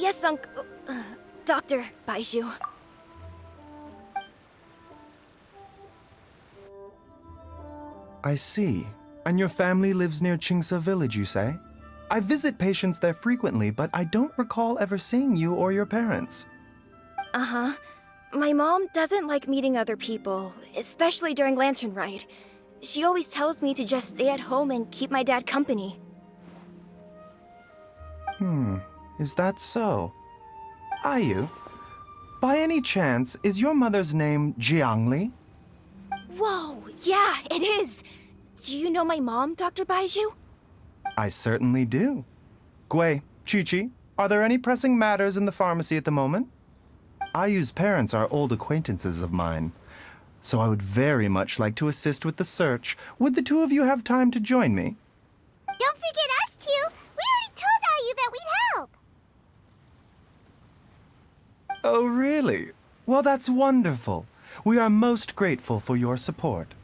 Yes, Dr. Bai Chžu. I see. And your family lives near Qingse village, you say? I visit patients there frequently, but I don't recall ever seeing you or your parents. Uh-huh. My mom doesn't like meeting other people, especially during Lantern Rite. She always tells me to just stay at home and keep my dad company. Is that so? Ayu, by any chance, is your mother's name Jiangli? Whoa, yeah, it is! Do you know my mom, Dr. Bai Chžu? I certainly do. Gui, Chi-Chi, are there any pressing matters in the pharmacy at the moment? Ayu's parents are old acquaintances of mine, so I would very much like to assist with the search. Would the two of you have time to join me? Don't forget us two! We already told Ayu that we'd help! Oh, really? Well, that's wonderful. We are most grateful for your support.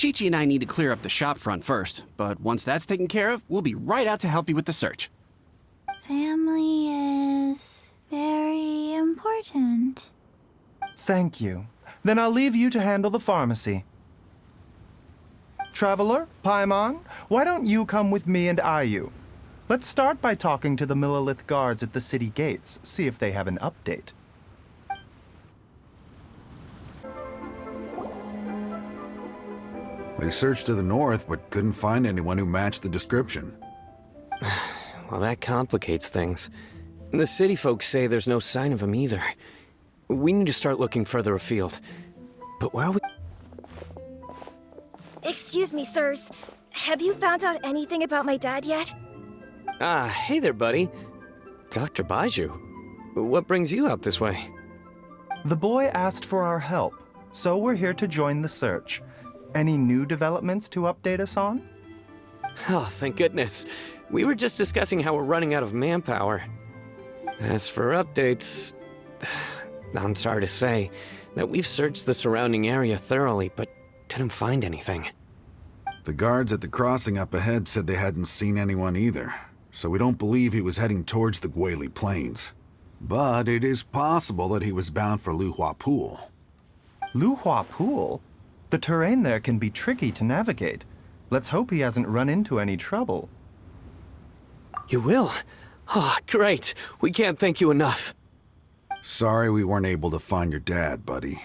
Chi-Chi and I need to clear up the shop front first, but once that's taken care of, we'll be right out to help you with the search. Family is very important. Thank you. Then I'll leave you to handle the pharmacy. Traveler, Paimon, why don't you come with me and Ayu? Let's start by talking to the Millilith guards at the city gates, see if they have an update. They searched to the north, but couldn't find anyone who matched the description. Well, that complicates things. The city folks say there's no sign of him either. We need to start looking further afield. But where are we? Excuse me, sirs. Have you found out anything about my dad yet? Ah, hey there, buddy. Dr. Bai Chžu. What brings you out this way? The boy asked for our help, so we're here to join the search. Any new developments to update us on? Oh, thank goodness. We were just discussing how we're running out of manpower. As for updates, I'm sorry to say that we've searched the surrounding area thoroughly, but didn't find anything. The guards at the crossing up ahead said they hadn't seen anyone either, so we don't believe he was heading towards the Guili Plains. But it is possible that he was bound for Luhua Pool. Luhua Pool? The terrain there can be tricky to navigate. Let's hope he hasn't run into any trouble. You will? Oh, great. We can't thank you enough. Sorry we weren't able to find your dad, buddy.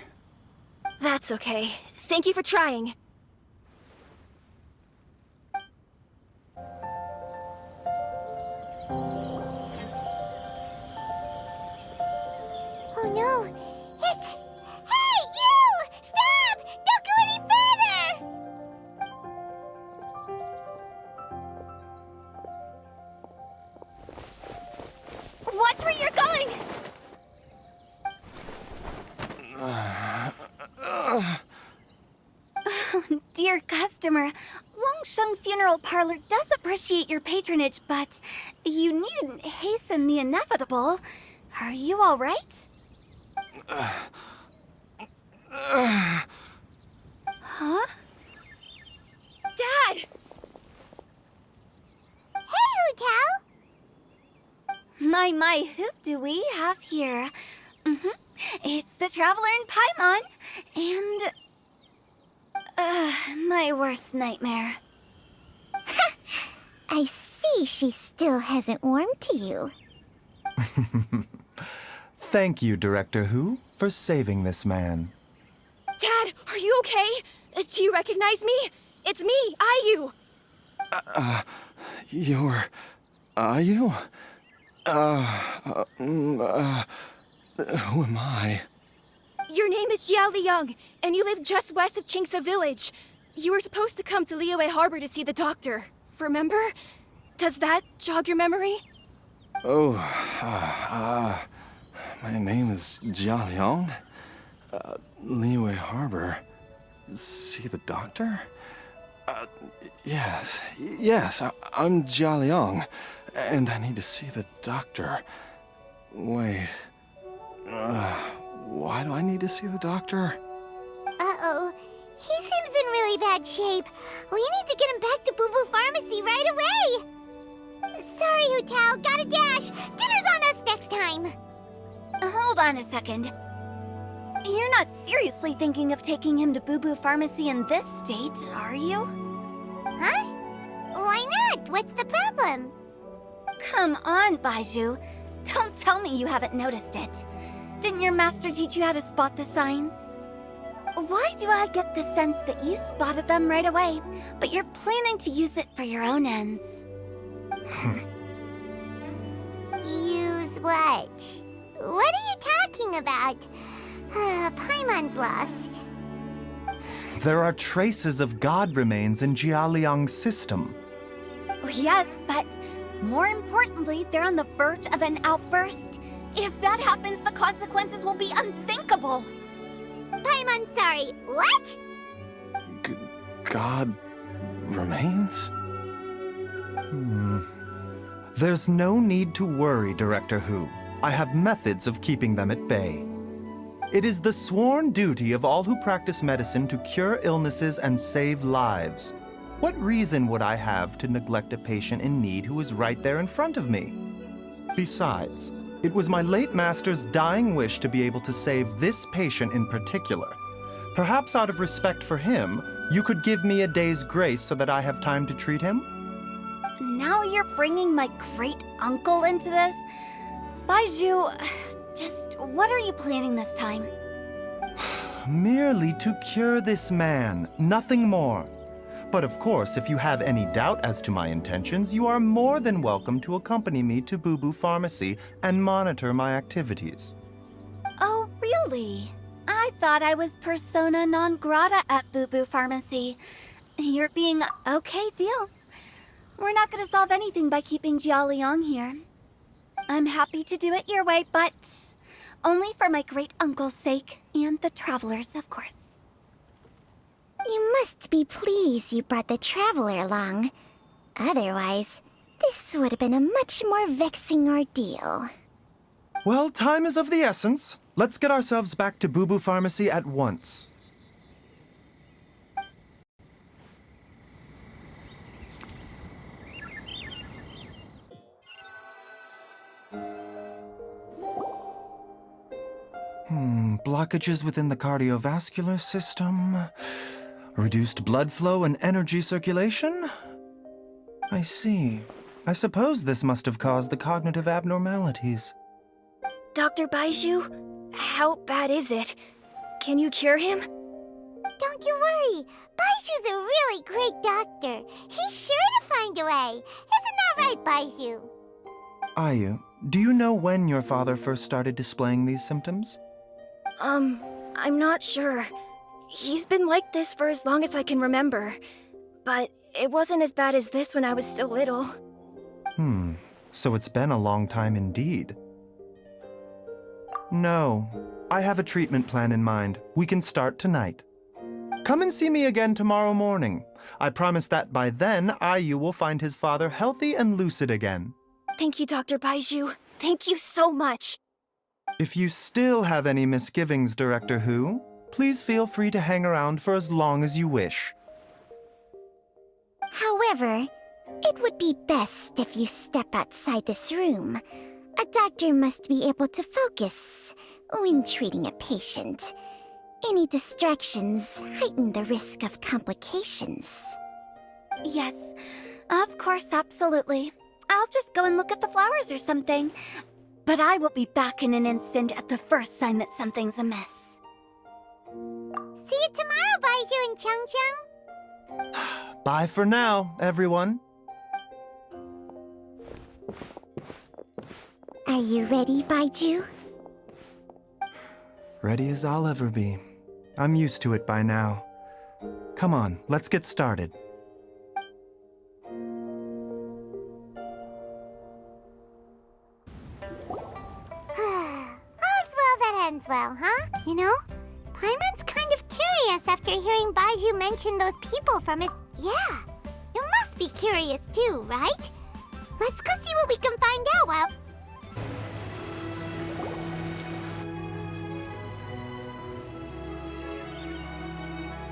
That's okay. Thank you for trying. Oh no! It's... Hey, you! Stop! Don't go any further! Watch where you're going! Oh, dear customer, Wangsheng Funeral Parlor does appreciate your patronage, but you needn't hasten the inevitable. Are you all right? Huh? Dad! Hey, Hu Tao! My, who do we have here? It's the Traveler in Paimon, and... my worst nightmare. I see she still hasn't warmed to you. Thank you, Director Hu, for saving this man. Dad, are you okay? Do you recognize me? It's me, Ayu. Are you? Who am I? Your name is Jiao Liang, and you live just west of Qingse village. You were supposed to come to Liyue Harbor to see the doctor. Remember? Does that jog your memory? Oh, my name is Jia Liang. Liyue Harbor. See the doctor? Yes, I'm Jia Liang, and I need to see the doctor. Wait, why do I need to see the doctor? Uh-oh. He seems in really bad shape. We need to get him back to Boo Boo Pharmacy right away. So, Tao. Gotta dash. Dinner's on us next time. Hold on a second. You're not seriously thinking of taking him to Boo Boo Pharmacy in this state, are you? Huh? Why not? What's the problem? Come on, Bai Zhu. Don't tell me you haven't noticed it. Didn't your master teach you how to spot the signs? Why do I get the sense that you spotted them right away, but you're planning to use it for your own ends? Use what? What are you talking about? Paimon's lost. There are traces of god remains in Jialiang's system. Yes, but more importantly, they're on the verge of an outburst. If that happens, the consequences will be unthinkable. Paimon's sorry. What? God remains? There's no need to worry, Director Hu. I have methods of keeping them at bay. It is the sworn duty of all who practice medicine to cure illnesses and save lives. What reason would I have to neglect a patient in need who is right there in front of me? Besides, it was my late master's dying wish to be able to save this patient in particular. Perhaps out of respect for him, you could give me a day's grace so that I have time to treat him? Now you're bringing my great-uncle into this? Bai Zhu, just what are you planning this time? Merely to cure this man, nothing more. But of course, if you have any doubt as to my intentions, you are more than welcome to accompany me to Boo Boo Pharmacy and monitor my activities. Oh, really? I thought I was persona non grata at Boo Boo Pharmacy. You're being okay, deal. We're not gonna solve anything by keeping Jialiang here. I'm happy to do it your way, but only for my great-uncle's sake and the travelers, of course. You must be pleased you brought the traveler along. Otherwise, this would have been a much more vexing ordeal. Well, time is of the essence. Let's get ourselves back to Boo Boo Pharmacy at once. Blockages within the cardiovascular system. Reduced blood flow and energy circulation? I see. I suppose this must have caused the cognitive abnormalities. Dr. Bai Zhu, how bad is it? Can you cure him? Don't you worry. Baishu's a really great doctor. He's sure to find a way. Isn't that right, Baishu? Ayu, do you know when your father first started displaying these symptoms? I'm not sure. He's been like this for as long as I can remember. But it wasn't as bad as this when I was still little. So it's been a long time indeed. No, I have a treatment plan in mind. We can start tonight. Come and see me again tomorrow morning. I promise that by then, Ayu will find his father healthy and lucid again. Thank you, Dr. Bai Zhu. Thank you so much. If you still have any misgivings, Director Hu, please feel free to hang around for as long as you wish. However, it would be best if you step outside this room. A doctor must be able to focus when treating a patient. Any distractions heighten the risk of complications. Yes, of course, absolutely. I'll just go and look at the flowers or something. But I will be back in an instant at the first sign that something's amiss. See you tomorrow, Baizhu and Changcheng. Bye for now, everyone. Are you ready, Baizhu? Ready as I'll ever be. I'm used to it by now. Come on, let's get started. All's well that ends well, huh? You know, Paimon's kind of curious after hearing Baizhu mention those people from his... Yeah, you must be curious too, right? Let's go see what we can find out while...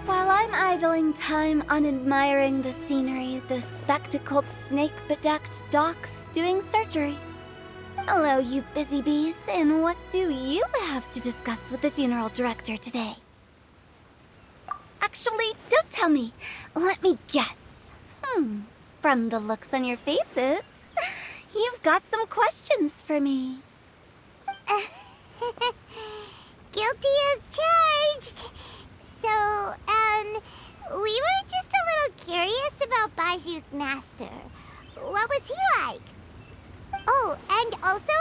While I I'm idling time on admiring the scenery, the spectacled snake-bedecked docs doing surgery. Hello, you busy bees, and what do you have to discuss with the funeral director today? Actually, don't tell me. Let me guess. From the looks on your faces, you've got some questions for me. Guilty as charged. So, we were just a little curious about Bai Zhu's master. What was he like? Oh, and also,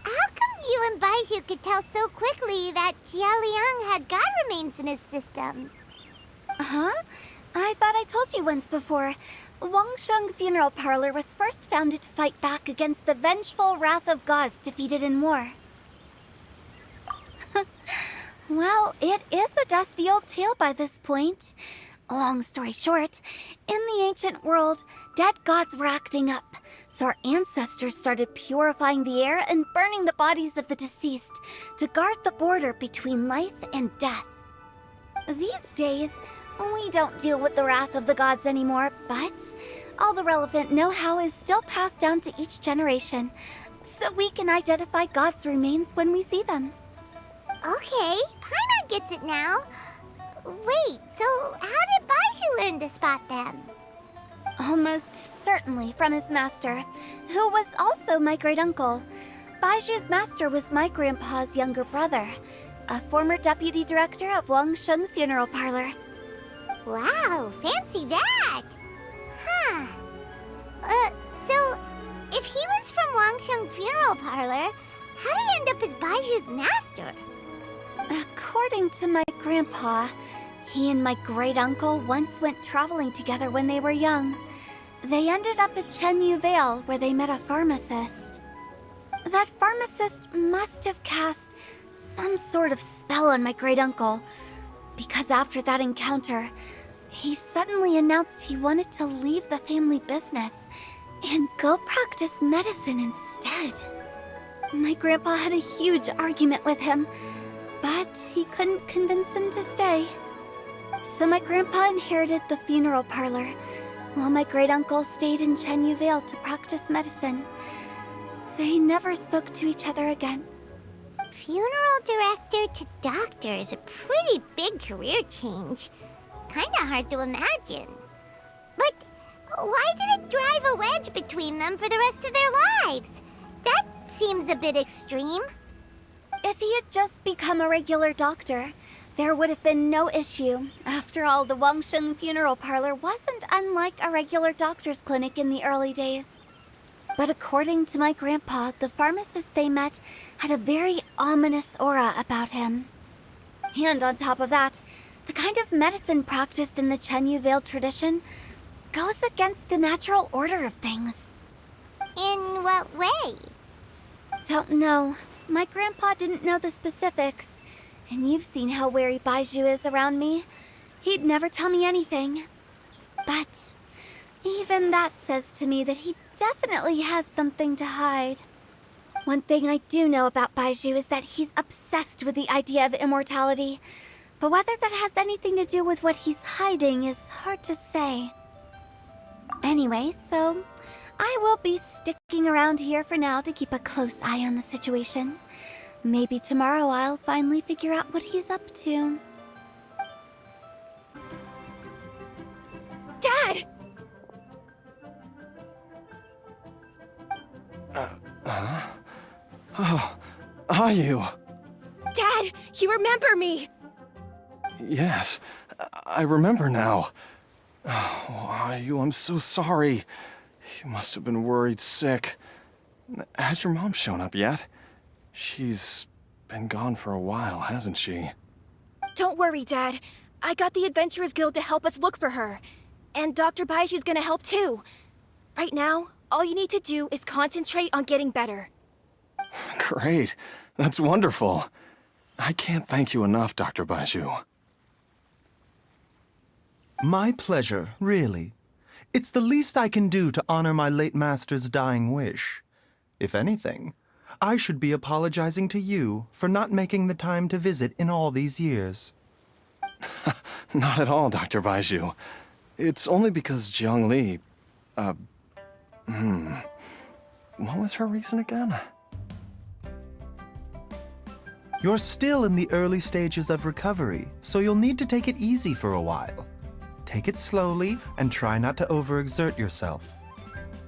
how come you and Bai Zhu could tell so quickly that Jia Liang had God remains in his system? Huh? I thought I told you once before. Wangsheng Funeral Parlor was first founded to fight back against the vengeful wrath of gods defeated in war. Well, it is a dusty old tale by this point. Long story short, in the ancient world, dead gods were acting up, so our ancestors started purifying the air and burning the bodies of the deceased to guard the border between life and death. These days, we don't deal with the wrath of the gods anymore, but all the relevant know-how is still passed down to each generation, so we can identify gods' remains when we see them. Okay, Paimon gets it now. Wait, so how did Bai Zhu learn to spot them? Almost certainly from his master, who was also my great-uncle. Bai Zhu's master was my grandpa's younger brother, a former deputy director of Wangsheng Funeral Parlor. Wow, fancy that! Huh. So, if he was from Wangsheng Funeral Parlor, how did he end up as Bai Zhu's master? According to my grandpa, he and my great-uncle once went traveling together when they were young. They ended up at Chenyu Vale, where they met a pharmacist. That pharmacist must have cast some sort of spell on my great-uncle, because after that encounter, he suddenly announced he wanted to leave the family business and go practice medicine instead. My grandpa had a huge argument with him, but he couldn't convince him to stay. So my grandpa inherited the funeral parlor, while my great-uncle stayed in Chenyu Vale to practice medicine. They never spoke to each other again. Funeral director to doctor is a pretty big career change. Kinda hard to imagine. But why did it drive a wedge between them for the rest of their lives? That seems a bit extreme. If he had just become a regular doctor, there would have been no issue. After all, the Wangsheng Funeral Parlor wasn't unlike a regular doctor's clinic in the early days. But according to my grandpa, the pharmacist they met had a very ominous aura about him. And on top of that, the kind of medicine practiced in the Chenyu Vale tradition goes against the natural order of things. In what way? Don't know. My grandpa didn't know the specifics. And you've seen how wary Bai Zhu is around me. He'd never tell me anything. But even that says to me that he definitely has something to hide. One thing I do know about Bai Zhu is that he's obsessed with the idea of immortality. But whether that has anything to do with what he's hiding is hard to say. Anyway, so I will be sticking around here for now to keep a close eye on the situation. Maybe tomorrow I'll finally figure out what he's up to. Dad! Oh, are you? Dad, you remember me! Yes, I remember now. Oh, are you? I'm so sorry. You must have been worried sick. Has your mom shown up yet? She's been gone for a while, hasn't she? Don't worry, Dad. I got the Adventurers Guild to help us look for her. And Dr. Baishu's gonna help too. Right now, all you need to do is concentrate on getting better. Great. That's wonderful. I can't thank you enough, Dr. Baizhu. My pleasure, really. It's the least I can do to honor my late master's dying wish. If anything, I should be apologizing to you for not making the time to visit in all these years. Not at all, Dr. Bai Chžu. It's only because Jiang Li... What was her reason again? You're still in the early stages of recovery, so you'll need to take it easy for a while. Take it slowly and try not to overexert yourself.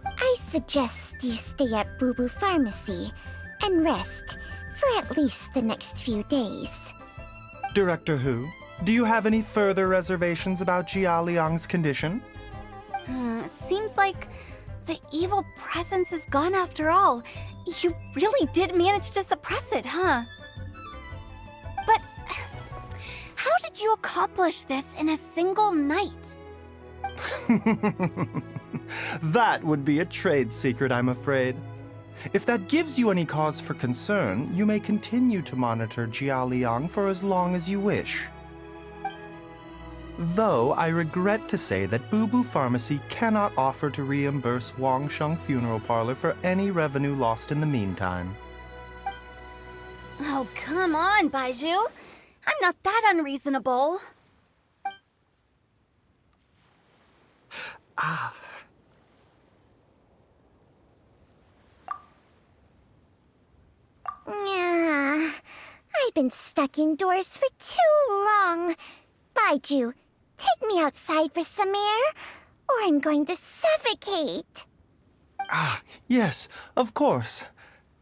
I suggest you stay at Boo Boo Pharmacy and rest for at least the next few days. Director Hu, do you have any further reservations about Jia Liang's condition? It seems like the evil presence is gone after all. You really did manage to suppress it, huh? But how did you accomplish this in a single night? That would be a trade secret, I'm afraid. If that gives you any cause for concern, you may continue to monitor Jia Liang for as long as you wish. Though I regret to say that Boo Boo Pharmacy cannot offer to reimburse Wang Sheng Funeral Parlor for any revenue lost in the meantime. Oh, come on, Bai Chžu. I'm not that unreasonable. I've been stuck indoors for too long. Bai Chžu, take me outside for some air, or I'm going to suffocate. Yes, of course.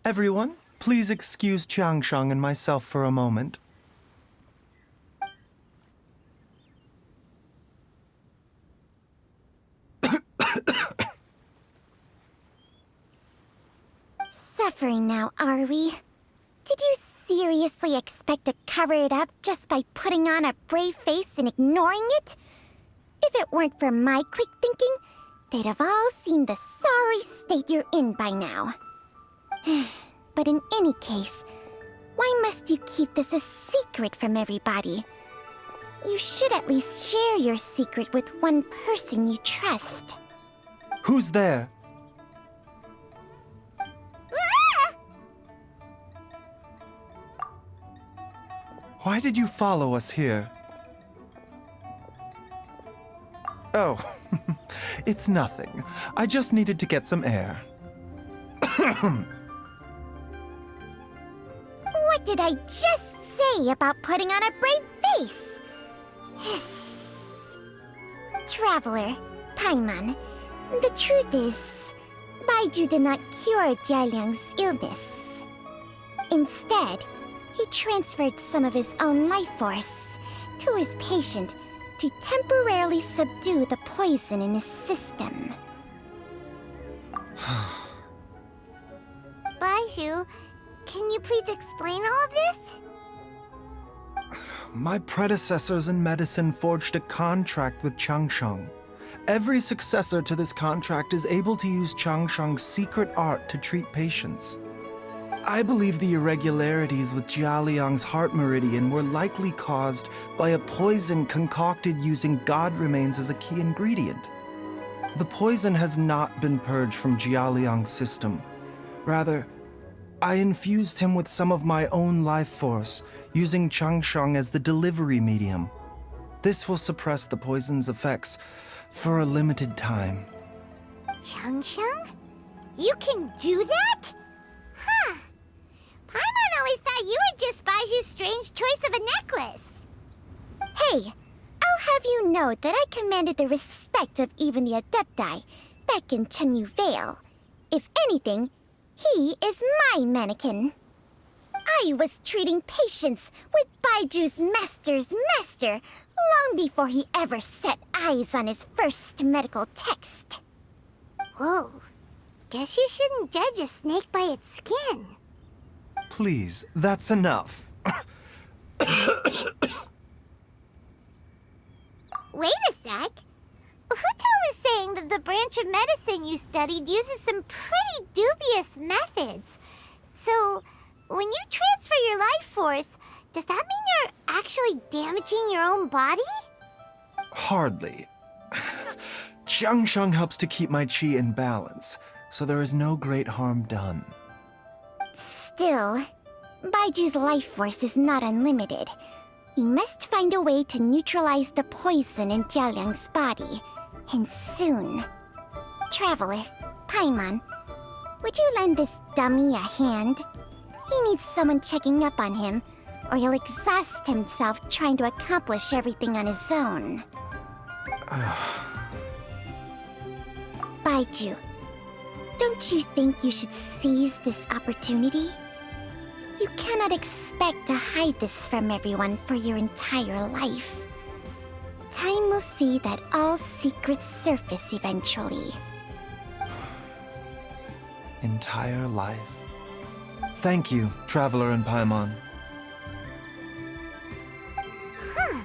Everyone, please excuse Qiangsheng and myself for a moment. Suffering now, are we? Did you seriously expect to cover it up just by putting on a brave face and ignoring it? If it weren't for my quick thinking, they'd have all seen the sorry state you're in by now. But in any case, why must you keep this a secret from everybody? You should at least share your secret with one person you trust. Who's there? Why did you follow us here? Oh, it's nothing. I just needed to get some air. What did I just say about putting on a brave face? Traveler, Paimon, the truth is, Bai Chžu did not cure Jia Liang's illness. Instead, he transferred some of his own life force to his patient to temporarily subdue the poison in his system. Bai Chžu, can you please explain all of this? My predecessors in medicine forged a contract with Changsheng. Every successor to this contract is able to use Changsheng's secret art to treat patients. I believe the irregularities with Jia Liang's heart meridian were likely caused by a poison concocted using god remains as a key ingredient. The poison has not been purged from Jia Liang's system. Rather, I infused him with some of my own life force, using Changsheng as the delivery medium. This will suppress the poison's effects for a limited time. Changsheng? You can do that? Huh. Paimon always thought you were just Bai Chžu's strange choice of a necklace. Hey, I'll have you know that I commanded the respect of even the Adepti back in Chenyu Vale. If anything, he is my mannequin. I was treating patients with Bai Chžu's master's master long before he ever set eyes on his first medical text. Whoa. Guess you shouldn't judge a snake by its skin. Please, that's enough. Wait a sec. Huto was saying that the branch of medicine you studied uses some pretty dubious methods. So, when you transfer your life force, does that mean you're actually damaging your own body? Hardly. Changsheng helps to keep my chi in balance, so there is no great harm done. Still, Bai Chžu's life force is not unlimited. We must find a way to neutralize the poison in Jialiang's body. And soon. Traveler, Paimon, would you lend this dummy a hand? He needs someone checking up on him, or he'll exhaust himself trying to accomplish everything on his own. Bai Chžu, don't you think you should seize this opportunity? You cannot expect to hide this from everyone for your entire life. Time will see that all secrets surface eventually. Entire life. Thank you, Traveler and Paimon. Huh.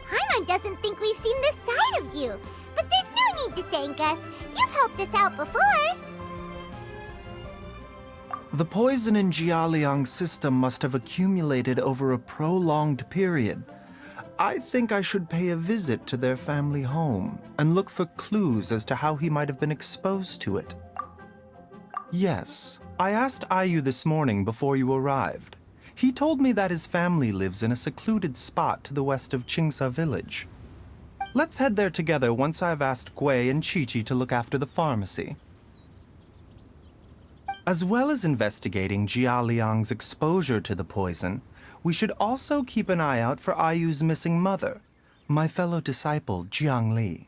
Paimon doesn't think we've seen this side of you. But there's no need to thank us. You've helped us out before. The poison in Jialiang's system must have accumulated over a prolonged period. I think I should pay a visit to their family home and look for clues as to how he might have been exposed to it. Yes, I asked Ayu this morning before you arrived. He told me that his family lives in a secluded spot to the west of Qingsa village. Let's head there together once I've asked Gui and Qiqi to look after the pharmacy. As well as investigating Jialiang's exposure to the poison, we should also keep an eye out for Ayu's missing mother, my fellow disciple Jiangli.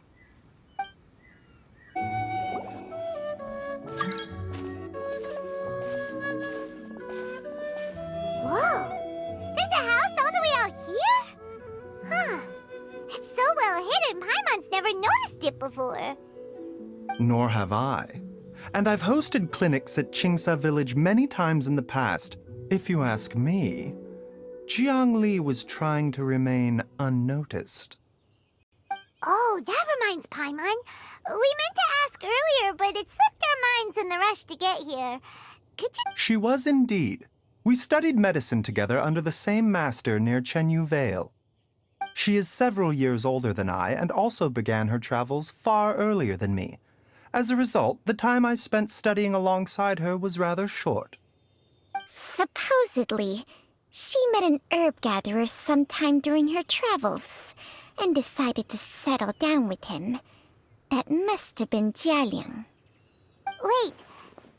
Whoa! There's a house all the way out here? Huh. It's so well hidden, Paimon's never noticed it before. Nor have I. And I've hosted clinics at Qingsa village many times in the past. If you ask me, Jiangli was trying to remain unnoticed. Oh, that reminds Paimon. We meant to ask earlier, but it slipped our minds in the rush to get here. Could you... She was indeed. We studied medicine together under the same master near Chenyu Vale. She is several years older than I and also began her travels far earlier than me. As a result, the time I spent studying alongside her was rather short. Supposedly, she met an herb gatherer sometime during her travels and decided to settle down with him. That must have been Jialiang. Wait,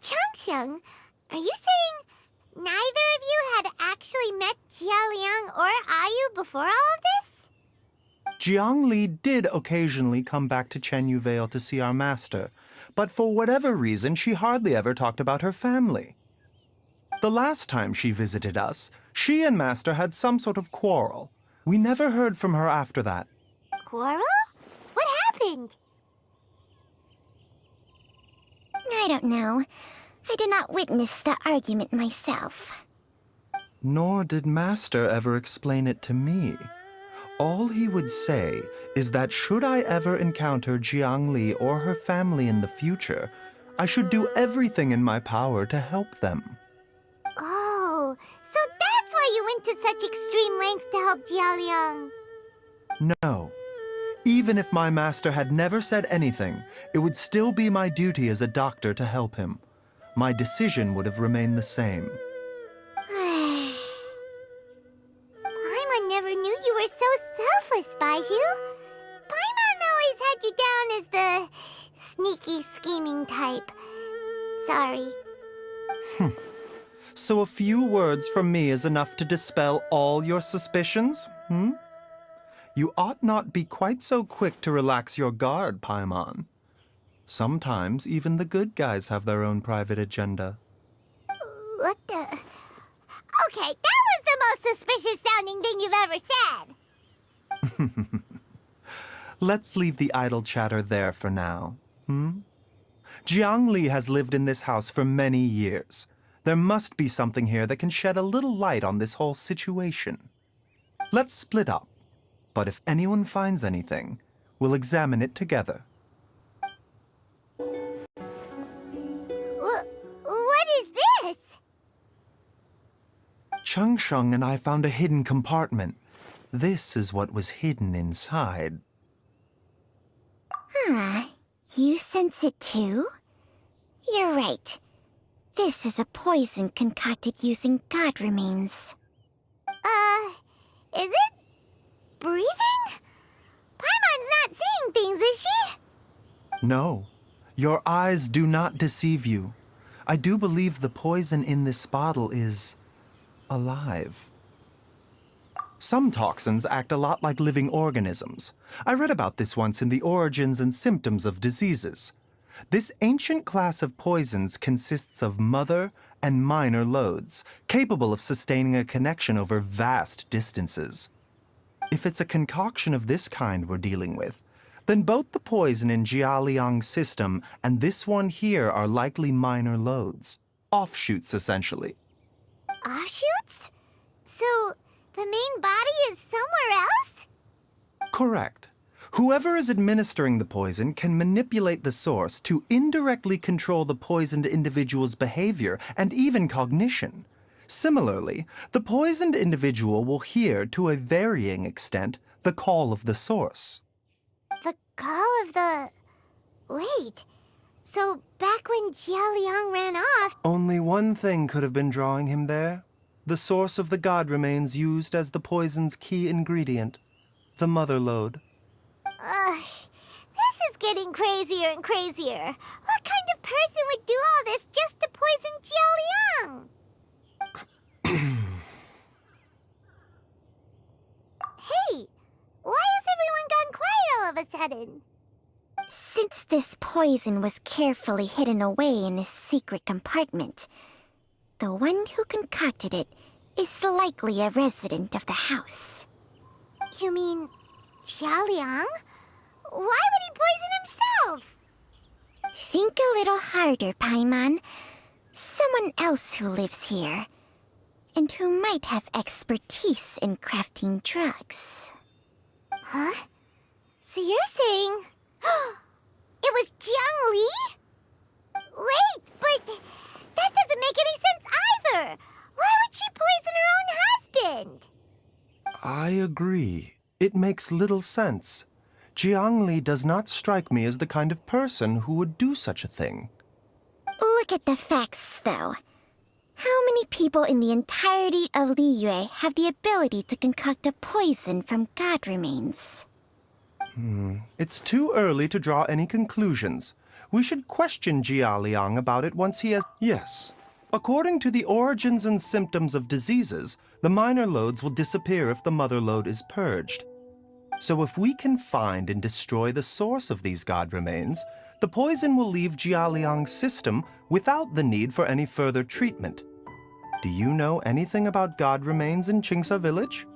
Changxiang, are you saying neither of you had actually met Jialiang or Ayu before all of this? Jiangli did occasionally come back to Chenyu Vale to see our master, but for whatever reason, she hardly ever talked about her family. The last time she visited us, she and Master had some sort of quarrel. We never heard from her after that. Quarrel? What happened? I don't know. I did not witness the argument myself. Nor did Master ever explain it to me. All he would say is that should I ever encounter Jiangli or her family in the future, I should do everything in my power to help them. Oh, so that's why you went to such extreme lengths to help Jialiang. No. Even if my master had never said anything, it would still be my duty as a doctor to help him. My decision would have remained the same. Paimon never knew you were so selfless, Bai Chžu. Paimon always had you down as the sneaky, scheming type. Sorry. So a few words from me is enough to dispel all your suspicions, You ought not be quite so quick to relax your guard, Paimon. Sometimes even the good guys have their own private agenda. What the... Okay, that was the most suspicious-sounding thing you've ever said. Let's leave the idle chatter there for now, Jiangli has lived in this house for many years. There must be something here that can shed a little light on this whole situation. Let's split up, but if anyone finds anything, we'll examine it together. What is this? Changsheng and I found a hidden compartment. This is what was hidden inside. You sense it too? You're right. This is a poison concocted using god remains. Is it? breathing? Paimon's not seeing things, is she? No, your eyes do not deceive you. I do believe the poison in this bottle is alive. Some toxins act a lot like living organisms. I read about this once in the Origins and Symptoms of Diseases. This ancient class of poisons consists of mother and minor loads, capable of sustaining a connection over vast distances. If it's a concoction of this kind we're dealing with, then both the poison in Jialiang's system and this one here are likely minor loads. Offshoots, essentially. Offshoots? So, the main body is somewhere else? Correct. Whoever is administering the poison can manipulate the source to indirectly control the poisoned individual's behavior and even cognition. Similarly, the poisoned individual will hear, to a varying extent, the call of the source. The call of the... Wait. So, back when Jialiang ran off... Only one thing could have been drawing him there. The source of the god remains used as the poison's key ingredient, the mother lode. This is getting crazier and crazier. What kind of person would do all this just to poison Jialiang? Hey, why has everyone gone quiet all of a sudden? Since this poison was carefully hidden away in a secret compartment, the one who concocted it is likely a resident of the house. You mean Jialiang? Why would he poison himself? Think a little harder, Paimon. Someone else who lives here, and who might have expertise in crafting drugs. Huh? So you're saying... it was Jiang Li? Wait, but that doesn't make any sense either! Why would she poison her own husband? I agree. It makes little sense. Jiang Li does not strike me as the kind of person who would do such a thing. Look at the facts, though. How many people in the entirety of Liyue have the ability to concoct a poison from god remains? It's too early to draw any conclusions. We should question Jia Liang about it once he has... Yes. According to the Origins and Symptoms of Diseases, the minor loads will disappear if the mother load is purged. So if we can find and destroy the source of these god remains, the poison will leave Jia Liang's system without the need for any further treatment. Do you know anything about god remains in Qingsa village?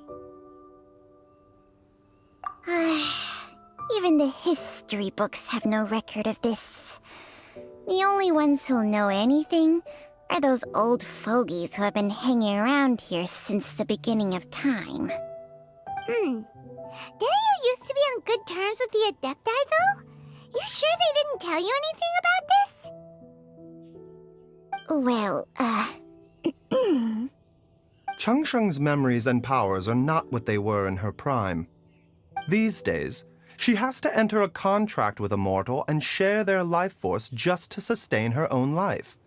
Even the history books have no record of this. The only ones who'll know anything are those old fogies who have been hanging around here since the beginning of time. Didn't you used to be on good terms with the Adepti, though? You sure they didn't tell you anything about this? Well, Changsheng's memories and powers are not what they were in her prime. These days, she has to enter a contract with a mortal and share their life force just to sustain her own life.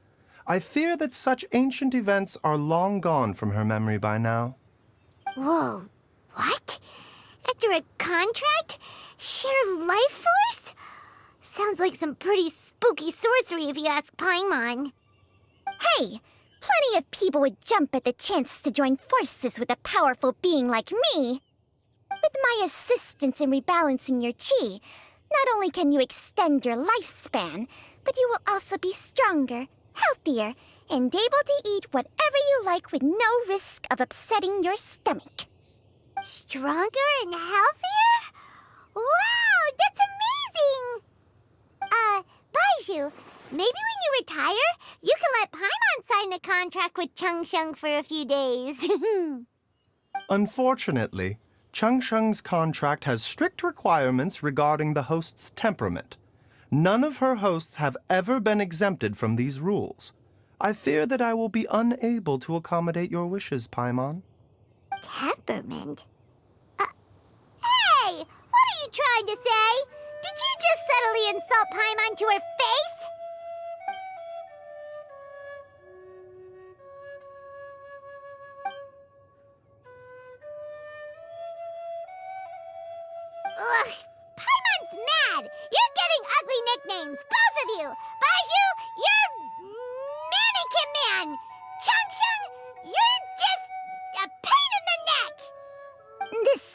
I fear that such ancient events are long gone from her memory by now. Whoa, what? After a contract? Share life force? Sounds like some pretty spooky sorcery if you ask Paimon. hey! Plenty of people would jump at the chance to join forces with a powerful being like me. With my assistance in rebalancing your chi, not only can you extend your lifespan, but you will also be stronger, healthier, and able to eat whatever you like with no risk of upsetting your stomach. Stronger and healthier? Wow, that's amazing! Bai Chžu, maybe when you retire, you can let Paimon sign a contract with Changsheng for a few days. Unfortunately, Changsheng's contract has strict requirements regarding the host's temperament. None of her hosts have ever been exempted from these rules. I fear that I will be unable to accommodate your wishes, Paimon. Temperament? Hey! What are you trying to say? Did you just subtly insult Paimon to her face?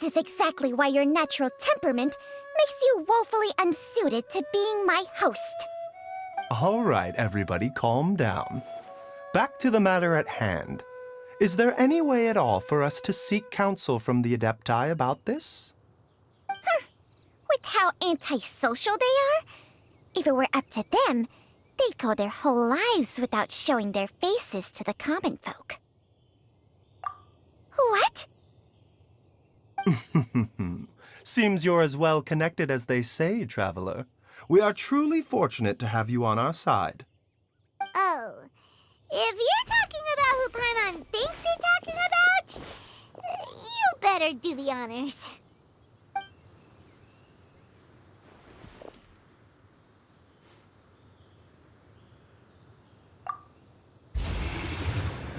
is exactly why your natural temperament makes you woefully unsuited to being my host. All right, everybody, calm down. Back to the matter at hand. Is there any way at all for us to seek counsel from the Adepti about this? With how antisocial they are, if it were up to them, they'd go their whole lives without showing their faces to the common folk. What? Seems you're as well connected as they say, Traveler. We are truly fortunate to have you on our side. Oh, if you're talking about who Paimon thinks you're talking about, you better do the honors.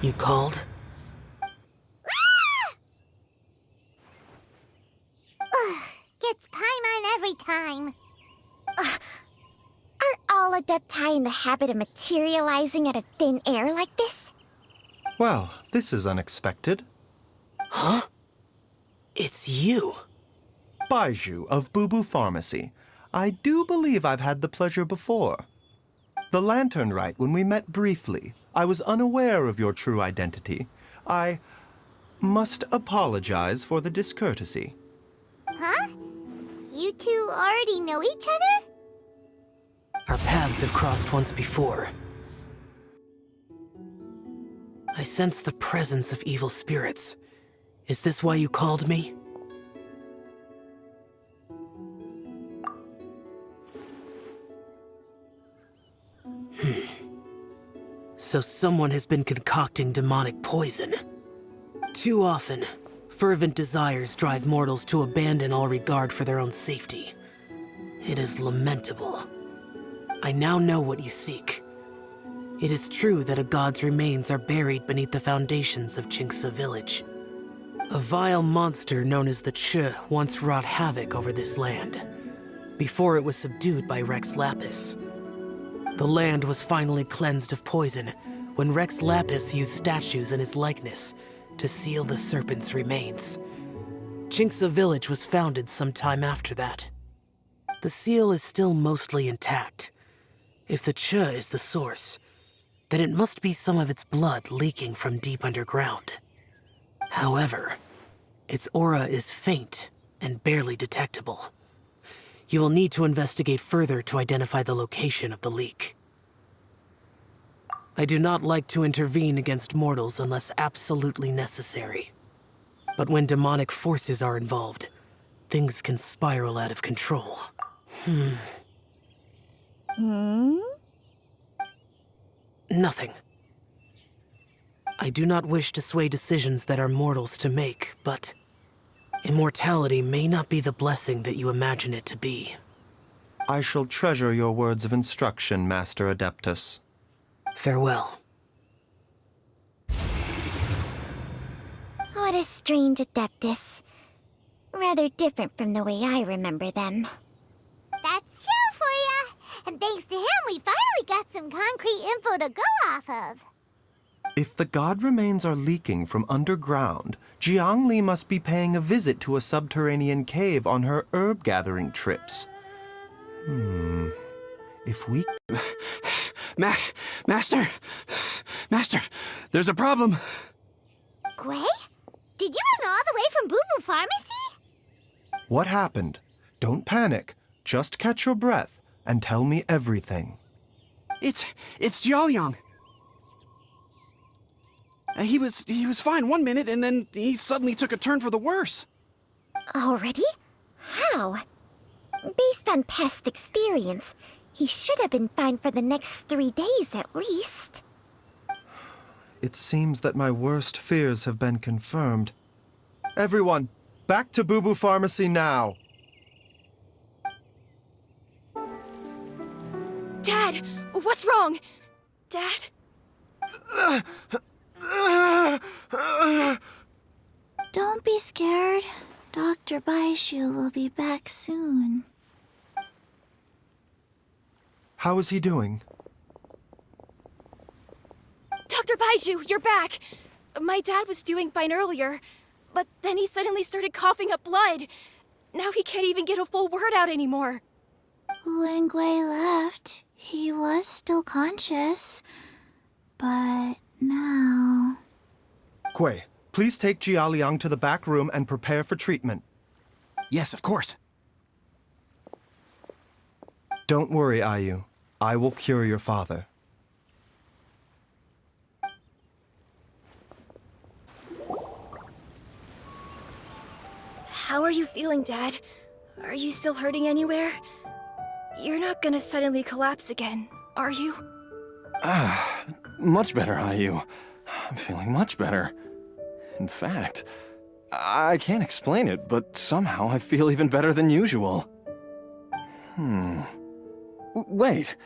You called? Ugh, gets Paimon every time. Aren't all Adepti in the habit of materializing out of thin air like this? Well, this is unexpected. Huh? It's you. Bai Chžu of Boo Boo Pharmacy. I do believe I've had the pleasure before. The Lantern Rite, when we met briefly, I was unaware of your true identity. I must apologize for the discourtesy. Huh? You two already know each other? Our paths have crossed once before. I sense the presence of evil spirits. Is this why you called me? So someone has been concocting demonic poison. Too often, fervent desires drive mortals to abandon all regard for their own safety. It is lamentable. I now know what you seek. It is true that a god's remains are buried beneath the foundations of Qingce village. A vile monster known as the Chжu once wrought havoc over this land, before it was subdued by Rex Lapis. The land was finally cleansed of poison when Rex Lapis used statues in his likeness to seal the serpent's remains. Qingce village was founded some time after that. The seal is still mostly intact. If the Chжu is the source, then it must be some of its blood leaking from deep underground. However, its aura is faint and barely detectable. You will need to investigate further to identify the location of the leak. I do not like to intervene against mortals unless absolutely necessary. But when demonic forces are involved, things can spiral out of control. Nothing. I do not wish to sway decisions that are mortals to make, but immortality may not be the blessing that you imagine it to be. I shall treasure your words of instruction, Master Adeptus. Farewell. What a strange Adeptus. Rather different from the way I remember them. That's Chell for ya! And thanks to him, we finally got some concrete info to go off of. If the god remains are leaking from underground, Jiangli must be paying a visit to a subterranean cave on her herb-gathering trips. If we... Master! Master, there's a problem! Gwei? Did you run all the way from Boo Boo Pharmacy? What happened? Don't panic. Just catch your breath and tell me everything. It's Jiaoliang. He was fine one minute, and then he suddenly took a turn for the worse. Already? How? Based on past experience, he should have been fine for the next 3 days at least. It seems that my worst fears have been confirmed. Everyone, back to Boo Boo Pharmacy now! Dad, what's wrong? Dad? Don't be scared. Dr. Bai Chžu will be back soon. How is he doing? Dr. Bai Chžu, you're back! My dad was doing fine earlier, but then he suddenly started coughing up blood. Now he can't even get a full word out anymore. When Gui left, he was still conscious. But now... Gui, please take Jialiang to the back room and prepare for treatment. Yes, of course. Don't worry, Ayu. I will cure your father. How are you feeling, Dad? Are you still hurting anywhere? You're not gonna suddenly collapse again, are you? Much better, Ayu. I'm feeling much better. In fact, I can't explain it, but somehow I feel even better than usual. Wait,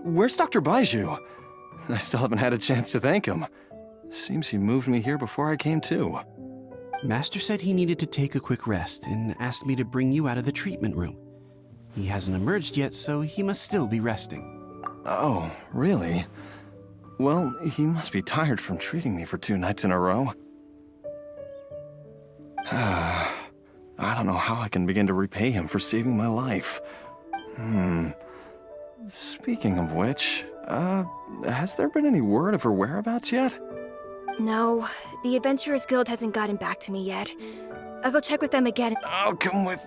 where's Dr. Bai Chžu? I still haven't had a chance to thank him. Seems he moved me here before I came to. Master said he needed to take a quick rest and asked me to bring you out of the treatment room. He hasn't emerged yet, so he must still be resting. Oh, really? Well, he must be tired from treating me for 2 nights in a row. I don't know how I can begin to repay him for saving my life. Speaking of which, has there been any word of her whereabouts yet? No, the Adventurers Guild hasn't gotten back to me yet. I'll go check with them again. I'll come with...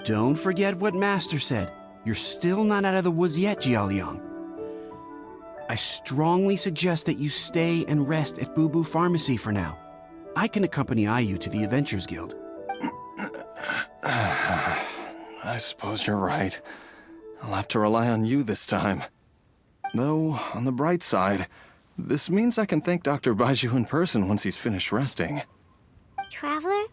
Don't forget what Master said. You're still not out of the woods yet, Jialiang. I strongly suggest that you stay and rest at Boo Boo Pharmacy for now. I can accompany Ayu to the Adventurers Guild. I suppose you're right. I'll have to rely on you this time. Though, on the bright side, this means I can thank Dr. Bai Chžu in person once he's finished resting. Traveler,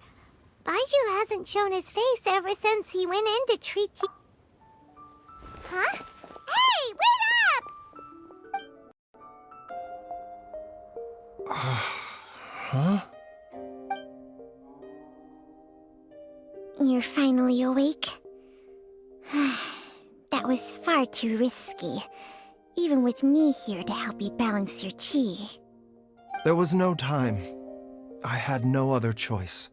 Bai Chžu hasn't shown his face ever since he went in to treat you. Huh? Hey, wait up! Huh? You're finally awake? That was far too risky, even with me here to help you balance your chi. There was no time. I had no other choice.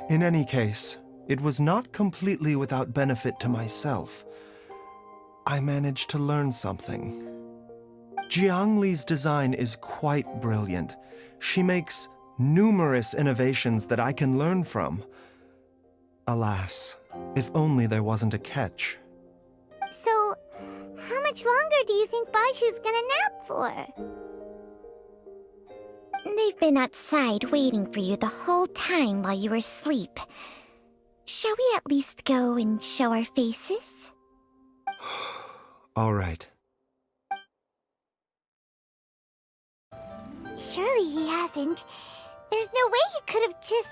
In any case, it was not completely without benefit to myself. I managed to learn something. Jiang Li's design is quite brilliant. She makes numerous innovations that I can learn from. Alas, if only there wasn't a catch. So, how much longer do you think Bai Chžu's gonna nap for? They've been outside waiting for you the whole time while you were asleep. Shall we at least go and show our faces? All right. Surely he hasn't. There's no way he could have just...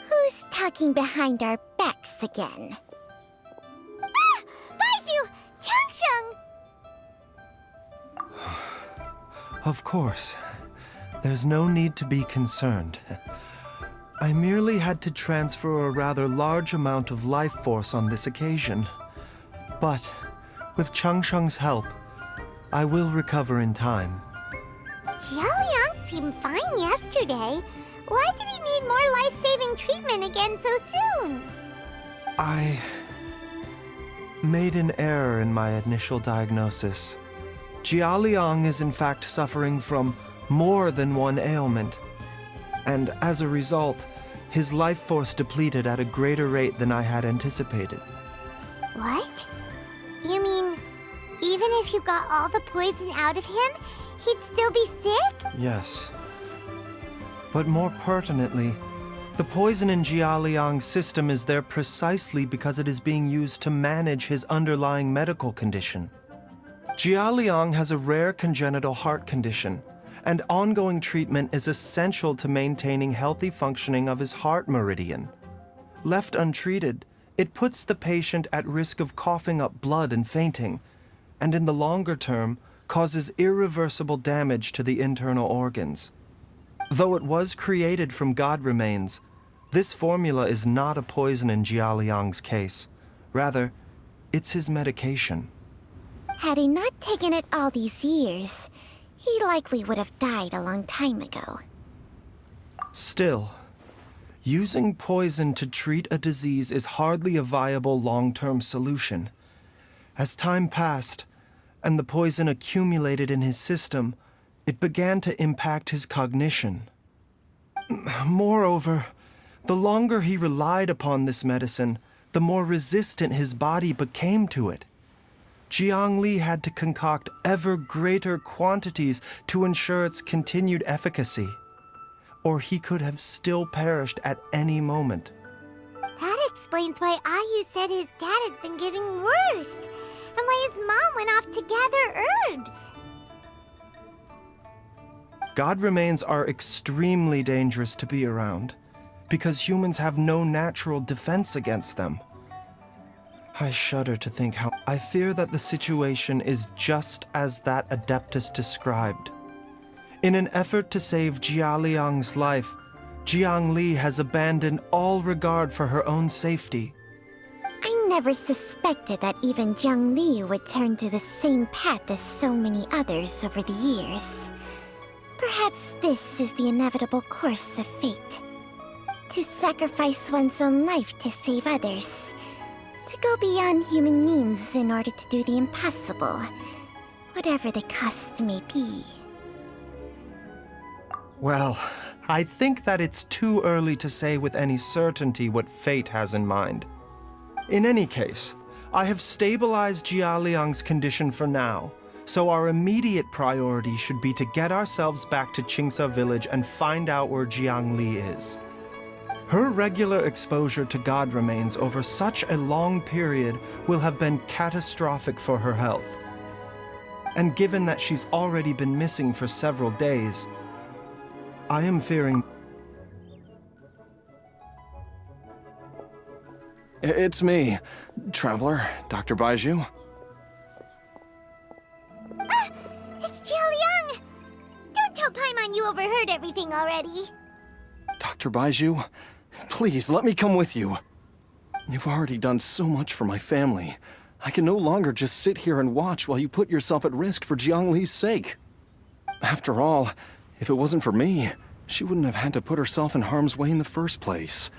Who's talking behind our backs again? Ah! Bai Chžu! Changsheng! Of course. There's no need to be concerned. I merely had to transfer a rather large amount of life force on this occasion. But, with Changsheng's help, I will recover in time. Jialiang seemed fine yesterday. Why did he need more life-saving treatment again so soon? I made an error in my initial diagnosis. Jialiang is in fact suffering from more than one ailment. And as a result, his life force depleted at a greater rate than I had anticipated. What? You mean, even if you got all the poison out of him, he'd still be sick? Yes. But more pertinently, the poison in Jialiang's system is there precisely because it is being used to manage his underlying medical condition. Jialiang has a rare congenital heart condition, and ongoing treatment is essential to maintaining healthy functioning of his heart meridian. Left untreated, it puts the patient at risk of coughing up blood and fainting, and in the longer term, causes irreversible damage to the internal organs. Though it was created from god remains, this formula is not a poison in Jialiang's case. Rather, it's his medication. Had he not taken it all these years, he likely would have died a long time ago. Still, using poison to treat a disease is hardly a viable long-term solution. As time passed, and the poison accumulated in his system, it began to impact his cognition. Moreover, the longer he relied upon this medicine, the more resistant his body became to it. Jiang Li had to concoct ever greater quantities to ensure its continued efficacy, or he could have still perished at any moment. That explains why Ayu said his dad has been getting worse, and why his mom went off to gather herbs. God remains are extremely dangerous to be around, because humans have no natural defense against them. I shudder to think how I fear that the situation is just as that Adeptus described. In an effort to save Jia Liang's life, Jiang Li has abandoned all regard for her own safety. I never suspected that even Jiang Li would turn to the same path as so many others over the years. Perhaps this is the inevitable course of fate. To sacrifice one's own life to save others. To go beyond human means in order to do the impossible, whatever the cost may be. Well, I think that it's too early to say with any certainty what fate has in mind. In any case, I have stabilized Jia Liang's condition for now, so our immediate priority should be to get ourselves back to Qingsa village and find out where Jiang Li is. Her regular exposure to God remains over such a long period will have been catastrophic for her health. And given that she's already been missing for several days, I am fearing... It's me, Traveler, Dr. Bai Chžu. It's Jiao. Don't tell Paimon you overheard everything already. Dr. Bai Chžu, please let me come with you. You've already done so much for my family. I can no longer just sit here and watch while you put yourself at risk for Jiang Li's sake. After all, if it wasn't for me, she wouldn't have had to put herself in harm's way in the first place.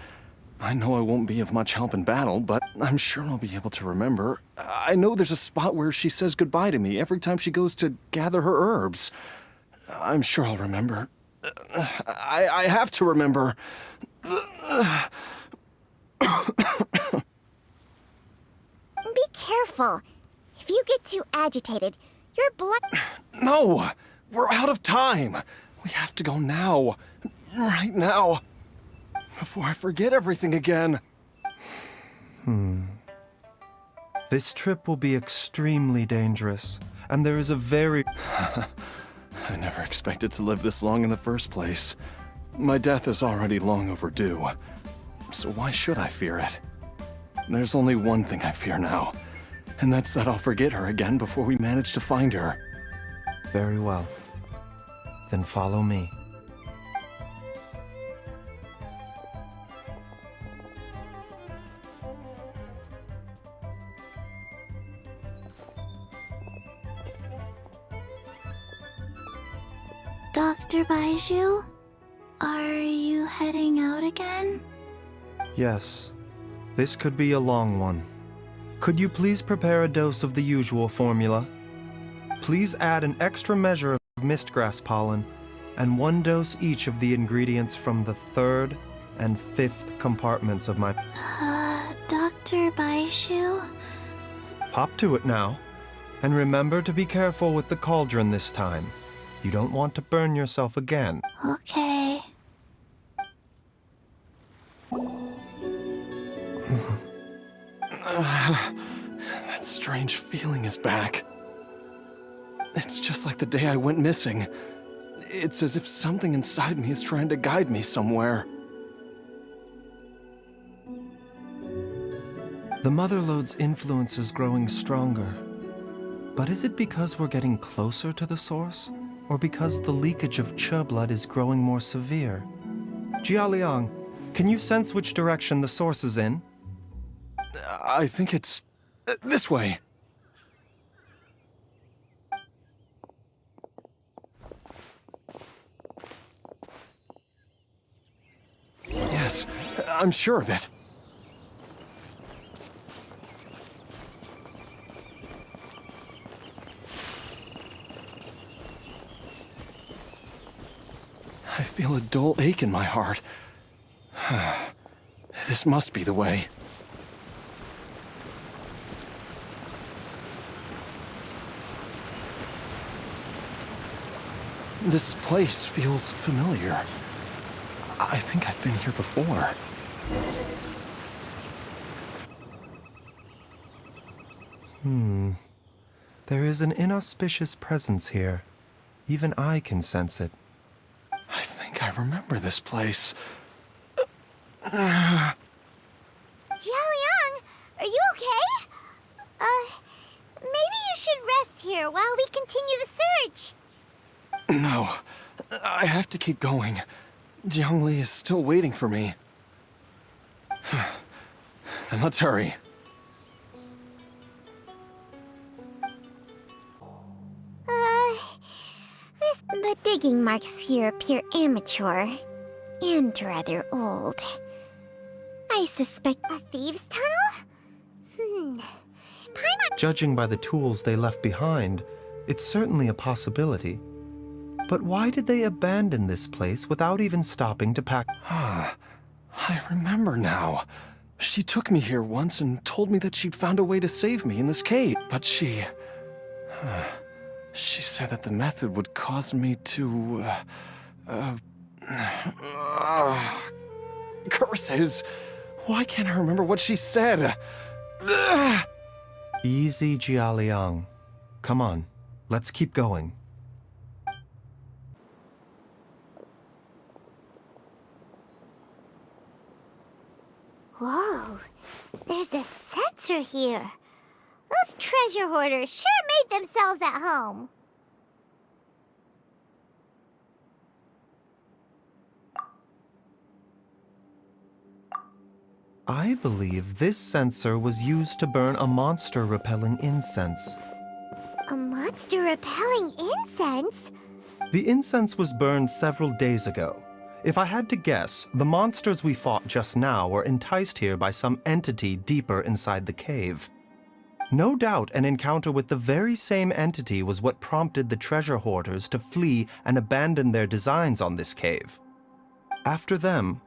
I know I won't be of much help in battle, but I'm sure I'll be able to remember. I know there's a spot where she says goodbye to me every time she goes to gather her herbs. I'm sure I'll remember. I have to remember. Be careful. If you get too agitated, your blood... No! We're out of time! We have to go now. Right now. Before I forget everything again. This trip will be extremely dangerous, and there is a very... I never expected to live this long in the first place. My death is already long overdue. So why should I fear it? There's only one thing I fear now, and that's that I'll forget her again before we manage to find her. Very well. Then follow me. Dr. Bai Chžu, are you heading out again? Yes. This could be a long one. Could you please prepare a dose of the usual formula? Please add an extra measure of mistgrass pollen, and 1 dose each of the ingredients from the 3rd and 5th compartments of my... Dr. Bai Chžu? Hop to it now. And remember to be careful with the cauldron this time. You don't want to burn yourself again. Okay. That strange feeling is back. It's just like the day I went missing. It's as if something inside me is trying to guide me somewhere. The Mother Lode's influence is growing stronger. But is it because we're getting closer to the source? Or because the leakage of Che blood is growing more severe? Jia Liang, can you sense which direction the source is in? I think it's... this way. this. I'm sure of it. I feel a dull ache in my heart. This must be the way. This place feels familiar. I think I've been here before. There is an inauspicious presence here. Even I can sense it. I think I remember this place. Jialiang, are you okay? Maybe you should rest here while we continue the search. No, I have to keep going. Jiangli is still waiting for me. Then let's hurry. The digging marks here appear amateur and rather old. I suspect A thieves' tunnel? Judging by the tools they left behind, it's certainly a possibility. But why did they abandon this place without even stopping to pack? I remember now. She took me here once and told me that she'd found a way to save me in this cave. But she said that the method would cause me to, curses. Why can't I remember what she said? Easy, Jialiang. Come on, let's keep going. Whoa, there's a sensor here. Those treasure hoarders sure made themselves at home. I believe this sensor was used to burn a monster-repelling incense. A monster repelling incense? The incense was burned several days ago. If I had to guess, the monsters we fought just now were enticed here by some entity deeper inside the cave. No doubt an encounter with the very same entity was what prompted the treasure hoarders to flee and abandon their designs on this cave. After them,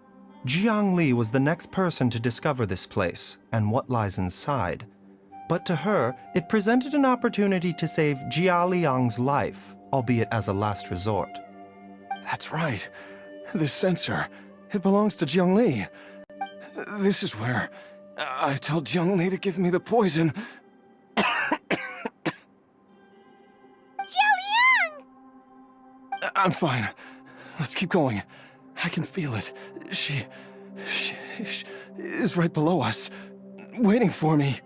Jiangli was the next person to discover this place and what lies inside. But to her, it presented an opportunity to save Jialiang's life, albeit as a last resort. That's right. This sensor, it belongs to Jiangli. This is where I told Jiangli to give me the poison. Jialiang! I'm fine. Let's keep going. I can feel it. She is right below us, waiting for me.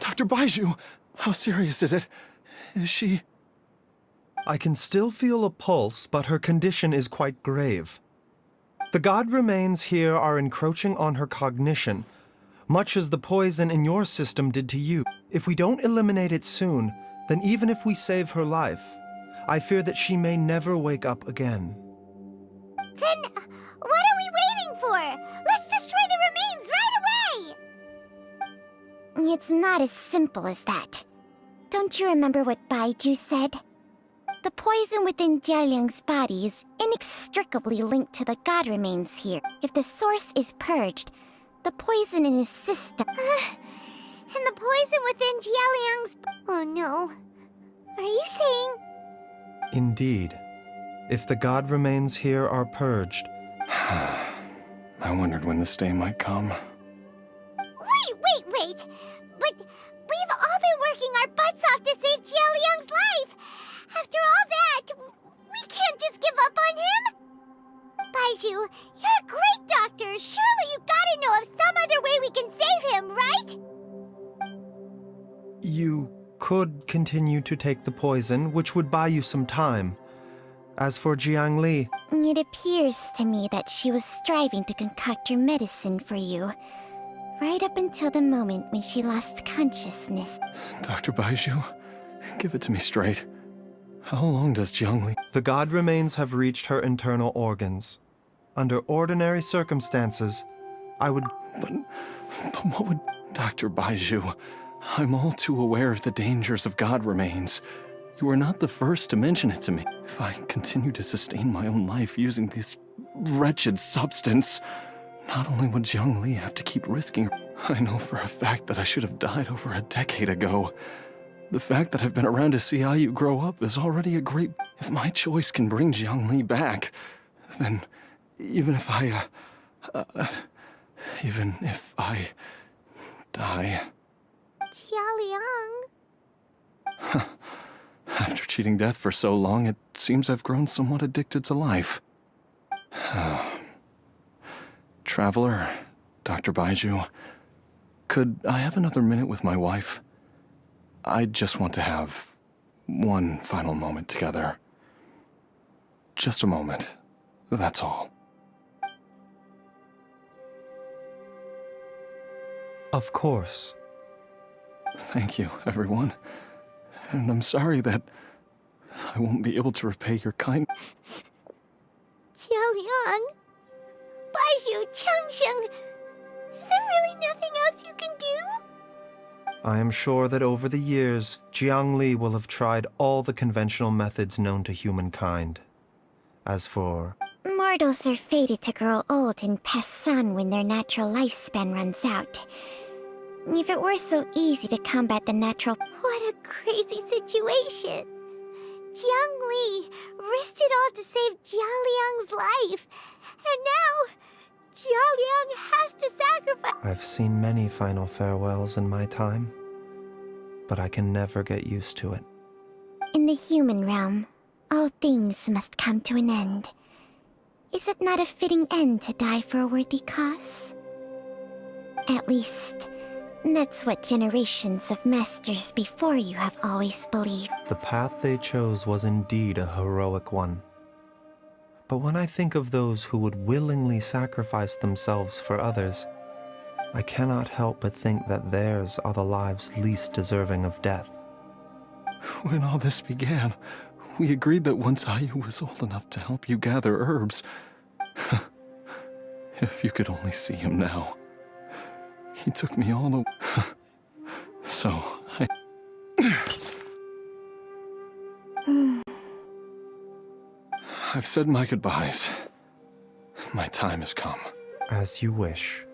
Dr. Bai Chžu, how serious is it? Is she... I can still feel a pulse, but her condition is quite grave. The god remains here are encroaching on her cognition, much as the poison in your system did to you. If we don't eliminate it soon, then even if we save her life, I fear that she may never wake up again. Then what are we waiting for? Let's destroy the remains right away! it's not as simple as that. Don't you remember what Bai Chžu said? The poison within Jialiang's body is inextricably linked to the god remains here. If the source is purged, the poison in his system... And the poison within Jialiang's... Oh no. Are you saying... Indeed. If the god remains here are purged... I wondered when this day might come. Wait! But we've all been working our butts off to save Jialiang's life! After all that, we can't just give up on him! Bai Chžu, you're a great doctor! Surely you gotta know of some other way we can save him, right? You could continue to take the poison, which would buy you some time. As for Jiangli... It appears to me that she was striving to concoct your medicine for you, right up until the moment when she lost consciousness. Dr. Bai Chžu, give it to me straight. How long does Jiangli... The god remains have reached her internal organs. Under ordinary circumstances, I would... But what would... Dr. Bai Chžu, I'm all too aware of the dangers of god remains. You are not the first to mention it to me. If I continue to sustain my own life using this wretched substance, not only would Jiangli have to keep risking her... I know for a fact that I should have died over a decade ago. The fact that I've been around to see how you grow up is already a great... If my choice can bring Jiangli back, then even if I die... Jialiang. After cheating death for so long, it seems I've grown somewhat addicted to life. Traveler, Dr. Bai Chžu, could I have another minute with my wife? I just want to have one final moment together. Just a moment. That's all. Of course. Thank you, everyone. And I'm sorry that I won't be able to repay your kindness. Jialiang. Baizhu, Changsheng. Is there really nothing else you can do? I am sure that over the years, Jiangli will have tried all the conventional methods known to humankind. As for... Mortals are fated to grow old and pass on when their natural lifespan runs out. If it were so easy to combat the natural... What a crazy situation. Jiangli risked it all to save Jialiang's life. And now, Jialiang has to sacrifice... I've seen many final farewells in my time, but I can never get used to it. In the human realm, all things must come to an end. Is it not a fitting end to die for a worthy cause? At least, that's what generations of masters before you have always believed. The path they chose was indeed a heroic one. But when I think of those who would willingly sacrifice themselves for others, I cannot help but think that theirs are the lives least deserving of death. When all this began, we agreed that once Ayu was old enough to help you gather herbs... If you could only see him now. He took me all the... So, I... I've said my goodbyes. My time has come. As you wish.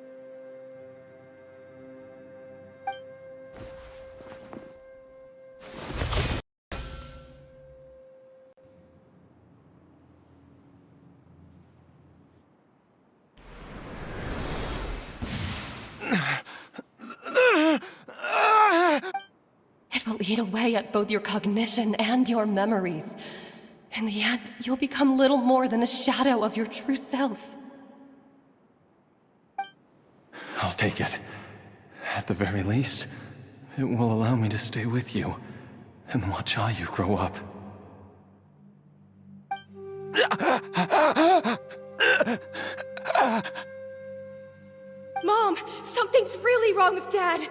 It will eat away at both your cognition and your memories. In the end, you'll become little more than a shadow of your true self. I'll take it. At the very least, it will allow me to stay with you and watch Ayu grow up. Mom, something's really wrong with Dad.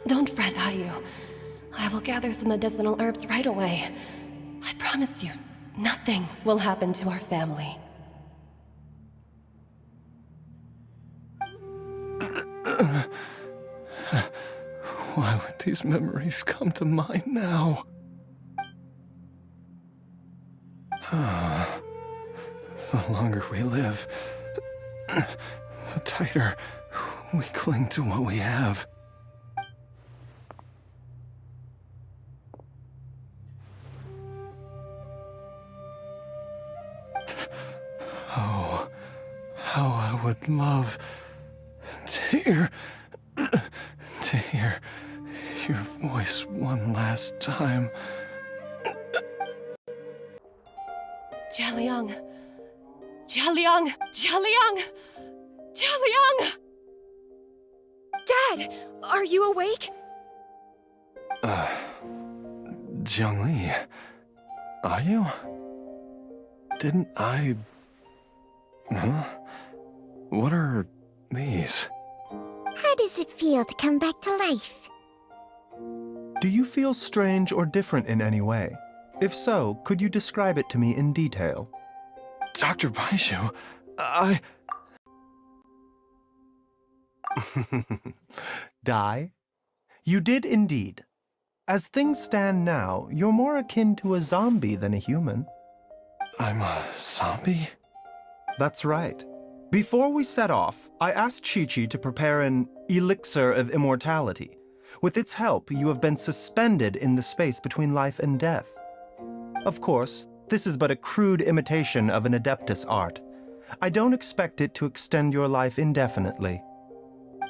Don't fret, Ayu. I will gather some medicinal herbs right away. I promise you, nothing will happen to our family. Why would these memories come to mind now? The longer we live, the tighter we cling to what we have. Oh, how I would love to hear your voice one last time. Jialiang! Jialiang! Jialiang! Jialiang! Dad, are you awake? Jiangli, are you? Didn't I... Huh? What are these? How does it feel to come back to life? Do you feel strange or different in any way? If so, could you describe it to me in detail? Dr. Bai Chžu, Die? You did indeed. As things stand now, you're more akin to a zombie than a human. I'm a zombie? That's right. Before we set off, I asked Chi-Chi to prepare an elixir of immortality. With its help, you have been suspended in the space between life and death. Of course, this is but a crude imitation of an Adeptus art. I don't expect it to extend your life indefinitely.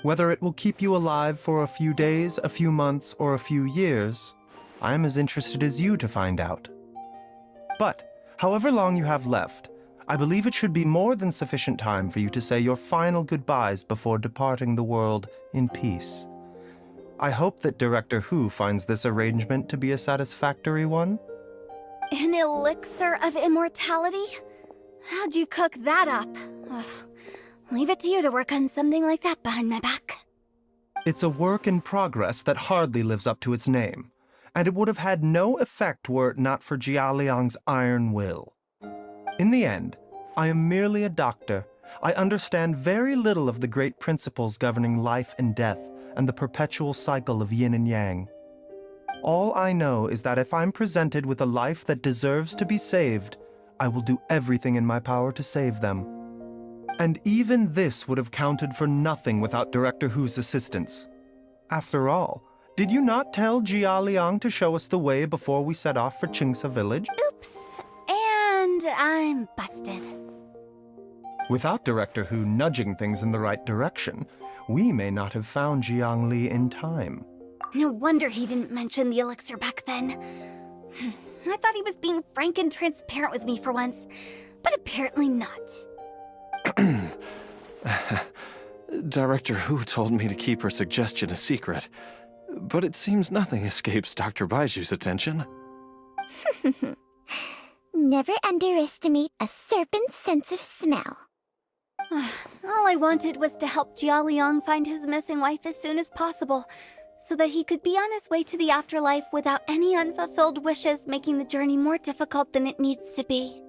Whether it will keep you alive for a few days, a few months, or a few years, I am as interested as you to find out. But, however long you have left, I believe it should be more than sufficient time for you to say your final goodbyes before departing the world in peace. I hope that Director Hu finds this arrangement to be a satisfactory one. An elixir of immortality? How'd you cook that up? Ugh. Leave it to you to work on something like that behind my back. It's a work in progress that hardly lives up to its name, and it would have had no effect were it not for Jia Liang's iron will. In the end, I am merely a doctor. I understand very little of the great principles governing life and death and the perpetual cycle of yin and yang. All I know is that if I'm presented with a life that deserves to be saved, I will do everything in my power to save them. And even this would have counted for nothing without Director Hu's assistance. After all, did you not tell Jia Liang to show us the way before we set off for Qingce Village? Oops. And I'm busted. Without Director Hu nudging things in the right direction, we may not have found Jiang Li in time. No wonder he didn't mention the elixir back then. I thought he was being frank and transparent with me for once, but apparently not. Director Hu told me to keep her suggestion a secret, but it seems nothing escapes Dr. Bai Chžu's attention. Never underestimate a serpent's sense of smell. All I wanted was to help Jia Liang find his missing wife as soon as possible, so that he could be on his way to the afterlife without any unfulfilled wishes making the journey more difficult than it needs to be.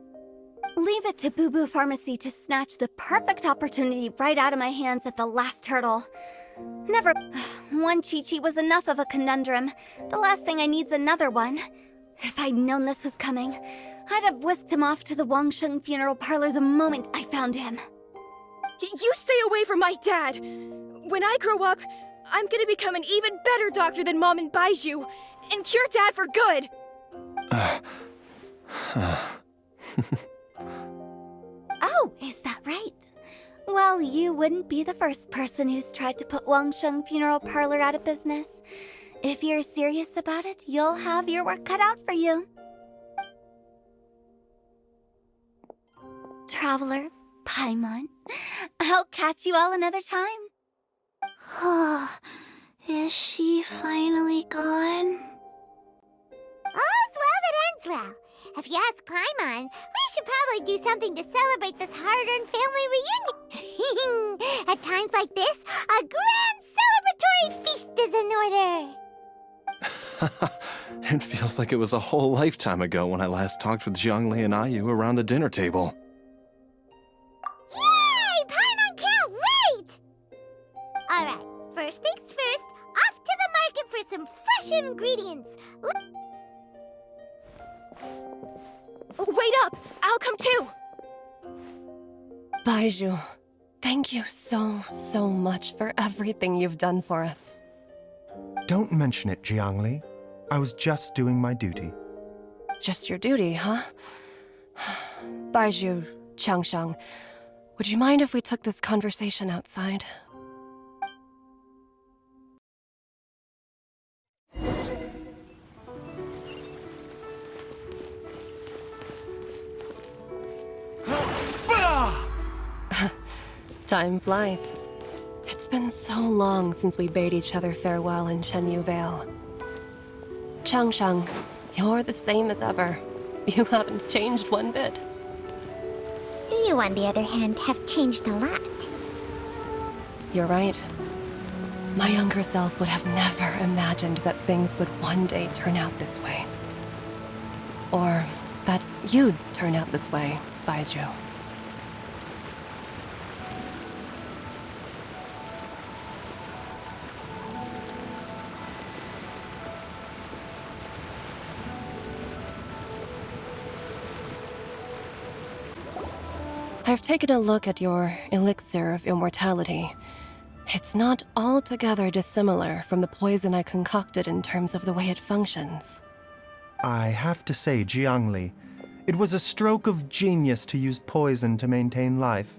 Leave it to Boo Boo Pharmacy to snatch the perfect opportunity right out of my hands at the last hurdle. Never. One Chi-Chi was enough of a conundrum. The last thing I need's another one. If I'd known this was coming, I'd have whisked him off to the Wangsheng funeral parlor the moment I found him. You stay away from my dad! When I grow up, I'm gonna become an even better doctor than Mom and Bai Chžu, and cure Dad for good! Oh, is that right? Well, you wouldn't be the first person who's tried to put Wangsheng Funeral Parlor out of business. If you're serious about it, you'll have your work cut out for you. Traveler, Paimon, I'll catch you all another time. Is she finally gone? All's well that ends well. If you ask Paimon, we should probably do something to celebrate this hard-earned family reunion. At times like this, a grand celebratory feast is in order. It feels like it was a whole lifetime ago when I last talked with Zhongli and Ayu around the dinner table. Yay! Paimon can't wait! Alright, first things first, off to the market for some fresh ingredients. Wait up! I'll come too! Bai Chžu, thank you so much for everything you've done for us. Don't mention it, Jiangli. I was just doing my duty. Just your duty, huh? Bai Chžu, Changsheng, would you mind if we took this conversation outside? Time flies. It's been so long since we bade each other farewell in Chenyu Vale. Changsheng, you're the same as ever. You haven't changed one bit. You, on the other hand, have changed a lot. You're right. My younger self would have never imagined that things would one day turn out this way. Or that you'd turn out this way, Bai Chžu. I've taken a look at your elixir of immortality. It's not altogether dissimilar from the poison I concocted in terms of the way it functions. I have to say, Jiangli, it was a stroke of genius to use poison to maintain life.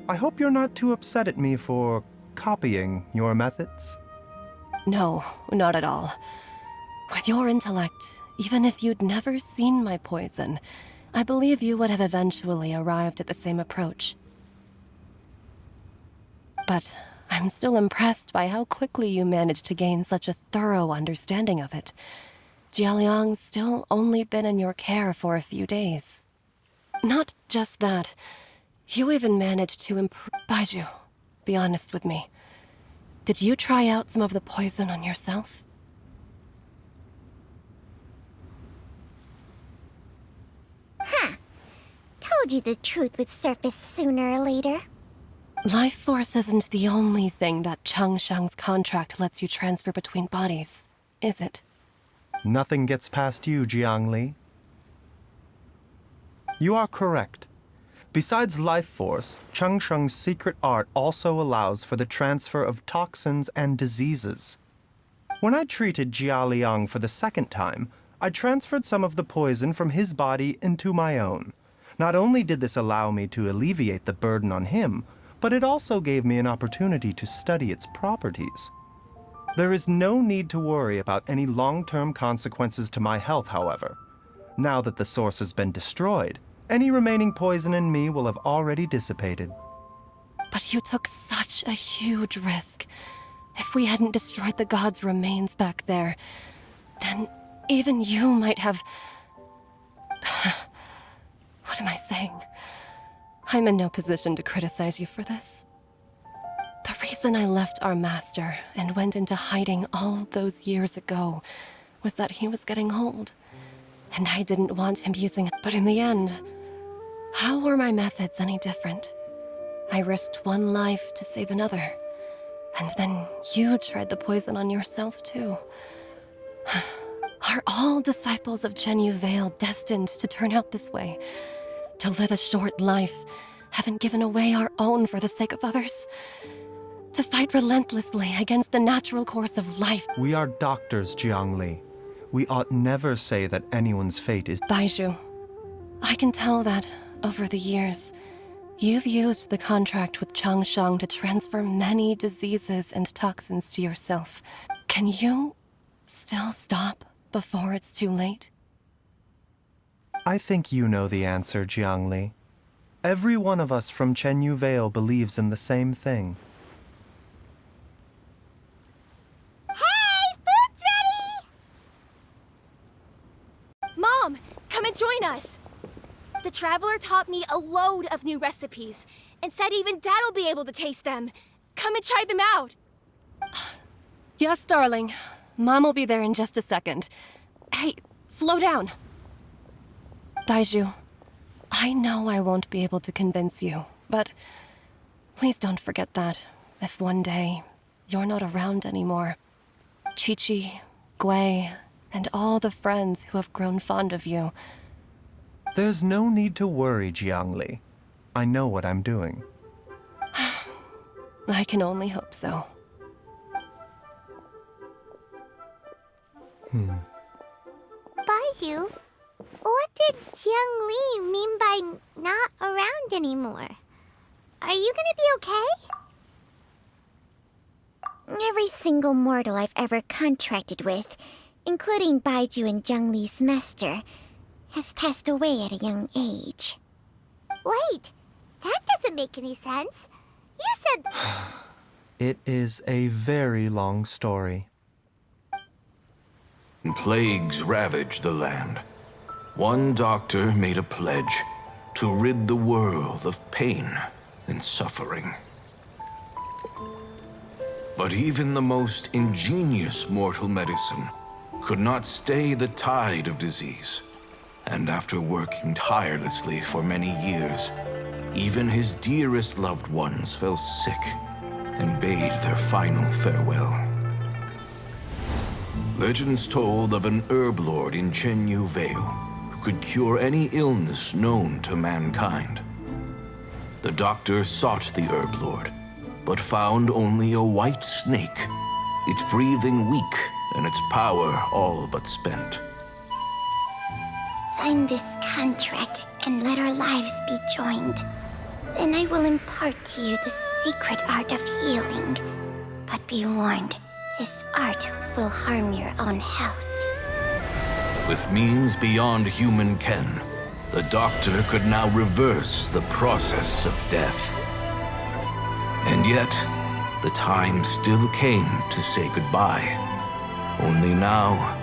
I hope you're not too upset at me for copying your methods. No, not at all. With your intellect, even if you'd never seen my poison, I believe you would have eventually arrived at the same approach. But I'm still impressed by how quickly you managed to gain such a thorough understanding of it. Jialiang's still only been in your care for a few days. Not just that, you even managed to improve. Bai Chžu, be honest with me. Did you try out some of the poison on yourself? Told you the truth would surface sooner or later. Life force isn't the only thing that Changshang's contract lets you transfer between bodies, is it? Nothing gets past you, Jiangli. You are correct. Besides life force, Changsheng's secret art also allows for the transfer of toxins and diseases. When I treated Jia Liang for the second time, I transferred some of the poison from his body into my own. Not only did this allow me to alleviate the burden on him, but it also gave me an opportunity to study its properties. There is no need to worry about any long-term consequences to my health, however. Now that the source has been destroyed, any remaining poison in me will have already dissipated. But you took such a huge risk. If we hadn't destroyed the god's remains back there, then even you might have... What am I saying? I'm in no position to criticize you for this. The reason I left our master and went into hiding all those years ago was that he was getting old, and I didn't want him using it. But in the end, how were my methods any different? I risked one life to save another, and then you tried the poison on yourself too. Are all disciples of Chenyu Vale destined to turn out this way? To live a short life, having given away our own for the sake of others? To fight relentlessly against the natural course of life? We are doctors, Jiangli. We ought never say that anyone's fate is... Bai Chžu, I can tell that, over the years, you've used the contract with Changshang to transfer many diseases and toxins to yourself. Can you still stop before it's too late? I think you know the answer, Jiangli. Every one of us from Chenyu Vale believes in the same thing. Hey, food's ready! Mom, come and join us. The Traveler taught me a load of new recipes and said even Dad'll be able to taste them. Come and try them out. Yes, darling. Mom will be there in just a second. Hey, slow down. Bai Chžu, I know I won't be able to convince you, but please don't forget that if one day you're not around anymore, Chi-Chi, Gui, and all the friends who have grown fond of you. There's no need to worry, Jiangli. I know what I'm doing. I can only hope so. Baijiu, what did Jiang Li mean by not around anymore? Are you gonna be okay? Every single mortal I've ever contracted with, including Baiju and Zhang Li's master, has passed away at a young age. Wait, that doesn't make any sense. You said... It is a very long story. Plagues ravaged the land. One doctor made a pledge to rid the world of pain and suffering. But even the most ingenious mortal medicine could not stay the tide of disease. And after working tirelessly for many years, even his dearest loved ones fell sick and bade their final farewell. Legends told of an herb lord in Chenyu Vale who could cure any illness known to mankind. The doctor sought the herb lord, but found only a white snake, its breathing weak and its power all but spent. Sign this contract and let our lives be joined. Then I will impart to you the secret art of healing. But be warned, this art will harm your own health. With means beyond human ken, the doctor could now reverse the process of death. And yet, the time still came to say goodbye. Only now,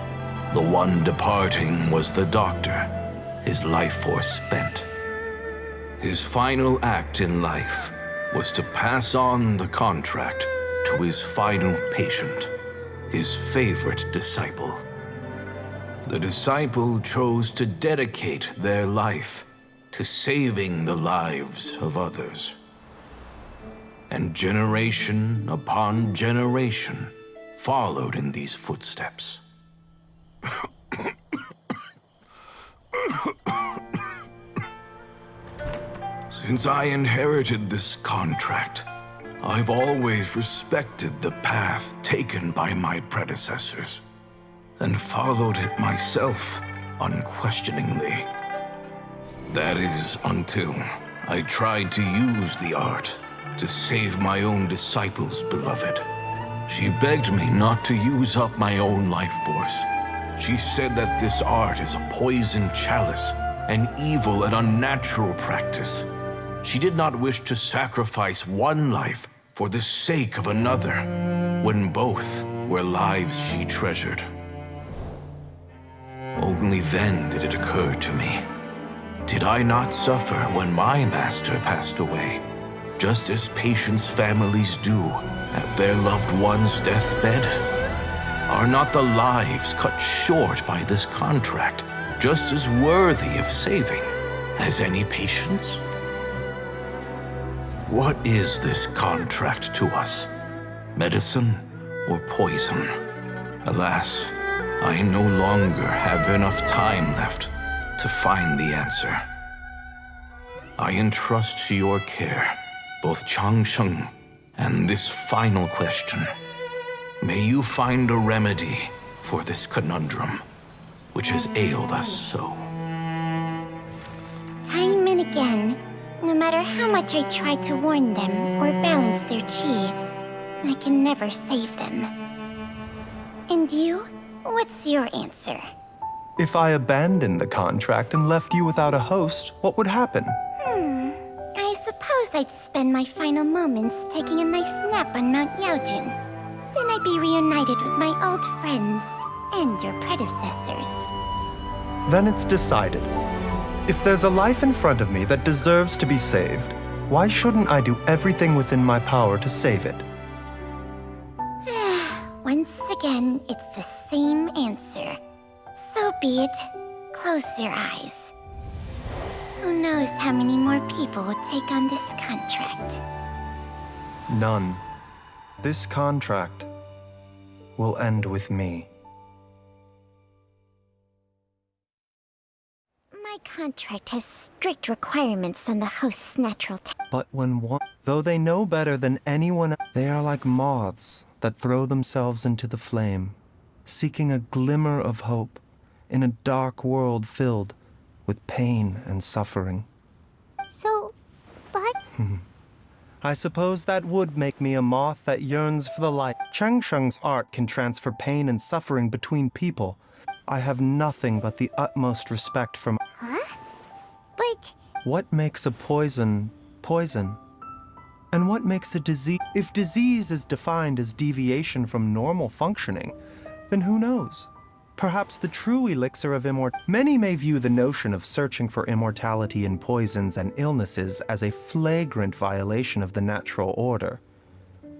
the one departing was the doctor, his life force spent. His final act in life was to pass on the contract to his final patient, his favorite disciple. The disciple chose to dedicate their life to saving the lives of others. And generation upon generation followed in these footsteps. Since I inherited this contract, I've always respected the path taken by my predecessors and followed it myself unquestioningly. That is until I tried to use the art to save my own disciple's beloved. She begged me not to use up my own life force. She said that this art is a poison chalice, an evil and unnatural practice. She did not wish to sacrifice one life for the sake of another, when both were lives she treasured. Only then did it occur to me. Did I not suffer when my master passed away, just as patients' families do at their loved one's deathbed? Are not the lives cut short by this contract just as worthy of saving as any patients? What is this contract to us? Medicine or poison? Alas, I no longer have enough time left to find the answer. I entrust to your care both Changsheng and this final question. May you find a remedy for this conundrum, which has ailed us so. Time and again, no matter how much I try to warn them or balance their chi, I can never save them. And you? What's your answer? If I abandoned the contract and left you without a host, what would happen? I suppose I'd spend my final moments taking a nice nap on Mount Yaojun. Then I'd be reunited with my old friends and your predecessors. Then it's decided. If there's a life in front of me that deserves to be saved, why shouldn't I do everything within my power to save it? Once again, it's the same answer. So be it. Close your eyes. Who knows how many more people will take on this contract? None. This contract will end with me. My contract has strict requirements on the host's natural But though they know better than anyone, they are like moths that throw themselves into the flame, seeking a glimmer of hope in a dark world filled with pain and suffering. So, but... I suppose that would make me a moth that yearns for the light. Changsheng's art can transfer pain and suffering between people. I have nothing but the utmost respect for Huh? But... What makes a poison poison? And what makes a disease? If disease is defined as deviation from normal functioning, then who knows? Perhaps the true elixir of immortality. Many may view the notion of searching for immortality in poisons and illnesses as a flagrant violation of the natural order.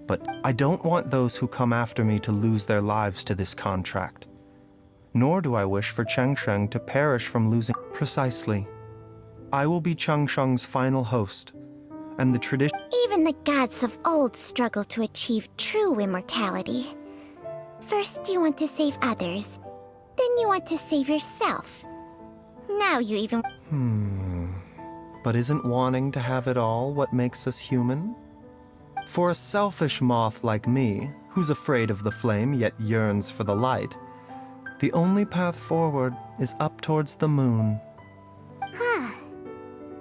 but I don't want those who come after me to lose their lives to this contract. Nor do I wish for Changsheng to perish from losing. Precisely. I will be Changsheng's final host, and the tradition. Even the gods of old struggle to achieve true immortality. First you want to save others, then you want to save yourself. Now you even... But isn't wanting to have it all what makes us human? For a selfish moth like me, who's afraid of the flame yet yearns for the light, the only path forward is up towards the moon.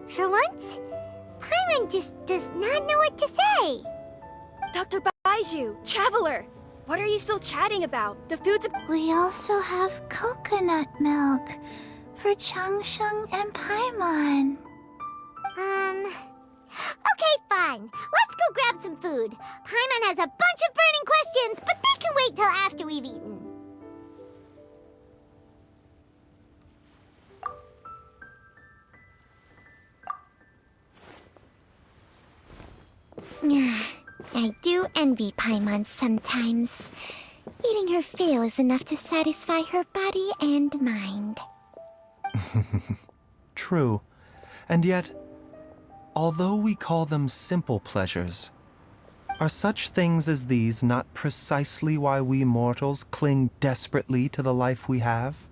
For once, Paimon just does not know what to say. Dr. Bai Chžu, Traveler, what are you still chatting about? The food's... We also have coconut milk for Changsheng and Paimon. Okay, fine. Let's go grab some food. Paimon has a bunch of burning questions, but they can wait till after we've eaten. I do envy Paimon sometimes. Eating her fill is enough to satisfy her body and mind. True. And yet, although we call them simple pleasures, are such things as these not precisely why we mortals cling desperately to the life we have?